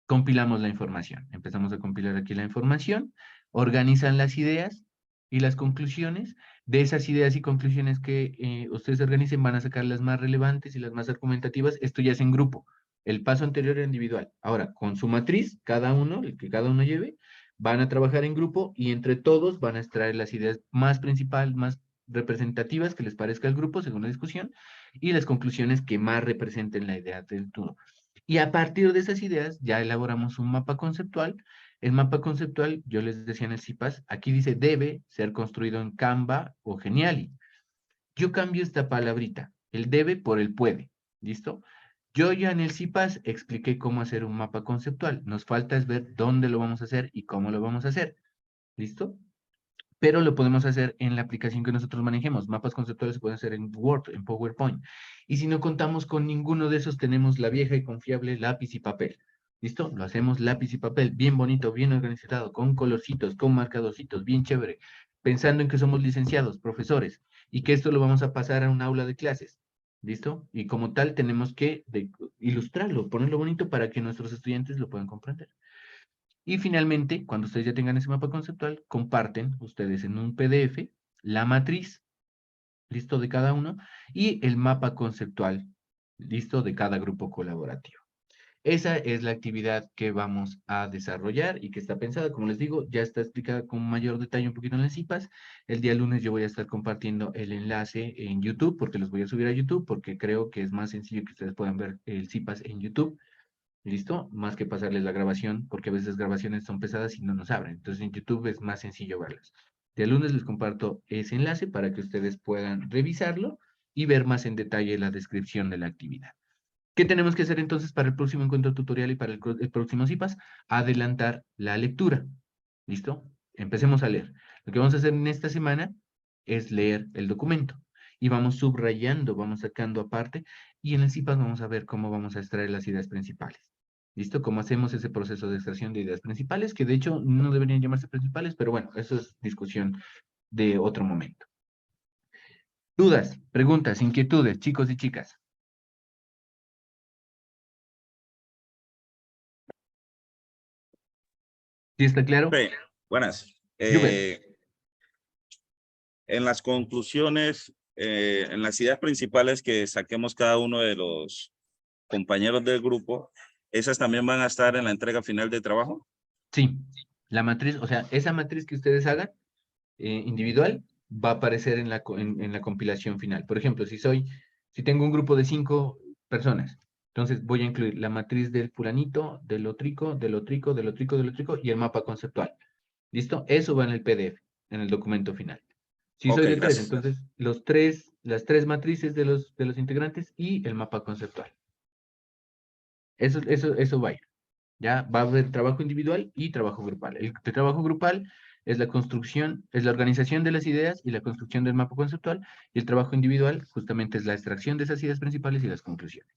Compilamos la información. Empezamos a compilar aquí la información, organizan las ideas y las conclusiones. De esas ideas y conclusiones que ustedes organicen, van a sacar las más relevantes y las más argumentativas. Esto ya es en grupo. El paso anterior era individual. Ahora, con su matriz, cada uno, el que cada uno lleve, van a trabajar en grupo y entre todos van a extraer las ideas más principales, más representativas que les parezca al grupo según la discusión y las conclusiones que más representen la idea del turno. Y a partir de esas ideas ya elaboramos un mapa conceptual. El mapa conceptual, yo les decía en el CIPAS, aquí dice debe ser construido en Canva o Geniali. Yo cambio esta palabrita, el debe por el puede. ¿Listo? Yo ya en el CIPAS expliqué cómo hacer un mapa conceptual. Nos falta es ver dónde lo vamos a hacer y cómo lo vamos a hacer. ¿Listo? Pero lo podemos hacer en la aplicación que nosotros manejemos. Mapas conceptuales se pueden hacer en Word, en PowerPoint. Y si no contamos con ninguno de esos, tenemos la vieja y confiable lápiz y papel. ¿Listo? Lo hacemos lápiz y papel, bien bonito, bien organizado, con colorcitos, con marcadorcitos, bien chévere, pensando en que somos licenciados, profesores, y que esto lo vamos a pasar a un aula de clases. ¿Listo? Y como tal tenemos que ilustrarlo, ponerlo bonito para que nuestros estudiantes lo puedan comprender. Y finalmente, cuando ustedes ya tengan ese mapa conceptual, comparten ustedes en un PDF la matriz, listo, de cada uno, y el mapa conceptual, listo, de cada grupo colaborativo. Esa es la actividad que vamos a desarrollar y que está pensada, como les digo, ya está explicada con mayor detalle un poquito en las CIPAS. El día lunes yo voy a estar compartiendo el enlace en YouTube, porque los voy a subir a YouTube, porque creo que es más sencillo que ustedes puedan ver el CIPAS en YouTube. ¿Listo? Más que pasarles la grabación, porque a veces las grabaciones son pesadas y no nos abren. Entonces en YouTube es más sencillo verlas. De lunes les comparto ese enlace para que ustedes puedan revisarlo y ver más en detalle la descripción de la actividad. ¿Qué tenemos que hacer entonces para el próximo encuentro tutorial y para el próximo CIPAS? Adelantar la lectura. ¿Listo? Empecemos a leer. Lo que vamos a hacer en esta semana es leer el documento. Y vamos subrayando, vamos sacando aparte, y en el CIPAS vamos a ver cómo vamos a extraer las ideas principales. ¿Listo? ¿Cómo hacemos ese proceso de extracción de ideas principales? Que de hecho no deberían llamarse principales, pero bueno, eso es discusión de otro momento. Dudas, preguntas, inquietudes, chicos y chicas. ¿Sí está claro? Sí, buenas. Juven. En las conclusiones, en las ideas principales que saquemos cada uno de los compañeros del grupo, ¿esas también van a estar en la entrega final de trabajo? Sí, la matriz, o sea, esa matriz que ustedes hagan individual va a aparecer en la compilación final. Por ejemplo, si tengo un grupo de 5 personas, entonces voy a incluir la matriz del fulanito, del otrico, del otrico, del otrico, del otrico y el mapa conceptual. ¿Listo? Eso va en el PDF, en el documento final. Si Ok, soy de 3, gracias. entonces las 3 matrices de los integrantes y el mapa conceptual. Eso va a ir. Ya va a haber trabajo individual y trabajo grupal. El trabajo grupal es la construcción, es la organización de las ideas y la construcción del mapa conceptual, y el trabajo individual justamente es la extracción de esas ideas principales y las conclusiones.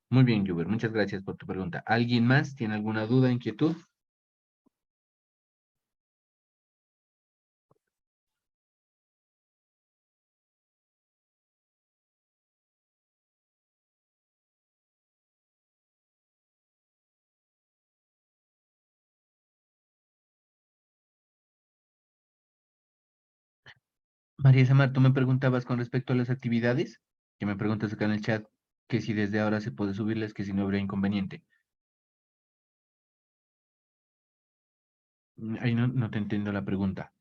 Muy bien, Juber, muchas gracias por tu pregunta. ¿Alguien más tiene alguna duda, inquietud? María Samar, tú me preguntabas con respecto a las actividades, que me preguntas acá en el chat. que si desde ahora se puede subirles, que si no habría inconveniente. Ahí no te entiendo la pregunta.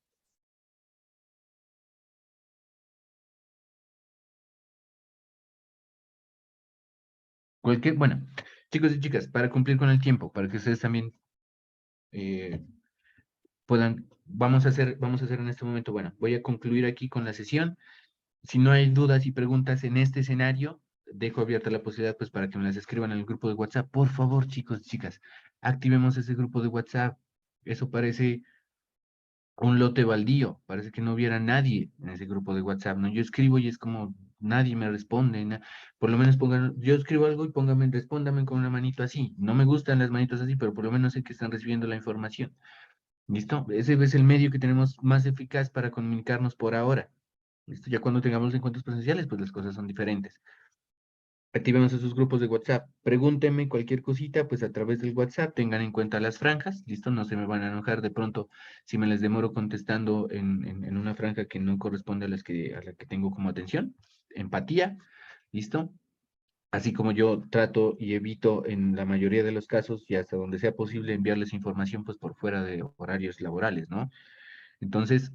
Bueno, chicos y chicas, para cumplir con el tiempo, para que ustedes también puedan, vamos a hacer en este momento, bueno, voy a concluir aquí con la sesión. Si no hay dudas y preguntas en este escenario, dejo abierta la posibilidad pues para que me las escriban en el grupo de WhatsApp. Por favor, chicos y chicas, activemos ese grupo de WhatsApp. Eso parece un lote baldío, parece que no hubiera nadie en ese grupo de WhatsApp, ¿no? Yo escribo y es como nadie me responde, por lo menos pongan, yo escribo algo y respóndame con una manito así. No me gustan las manitos así, pero por lo menos sé que están recibiendo la información. ¿Listo? Ese es el medio que tenemos más eficaz para comunicarnos por ahora. ¿Listo? Ya cuando tengamos los encuentros presenciales, pues las cosas son diferentes. Activemos esos grupos de WhatsApp. Pregúntenme cualquier cosita, pues a través del WhatsApp. Tengan en cuenta las franjas, ¿listo? No se me van a enojar de pronto si me les demoro contestando en una franja que no corresponde a la que tengo como atención. Empatía, ¿listo? Así como yo trato y evito en la mayoría de los casos y hasta donde sea posible enviarles información pues por fuera de horarios laborales, ¿no? Entonces,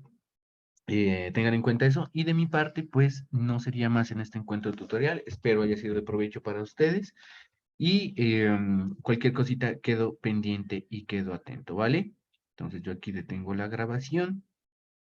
tengan en cuenta eso. Y de mi parte, pues no sería más en este encuentro tutorial. Espero haya sido de provecho para ustedes. Y cualquier cosita quedo pendiente y quedo atento, ¿vale? Entonces yo aquí detengo la grabación.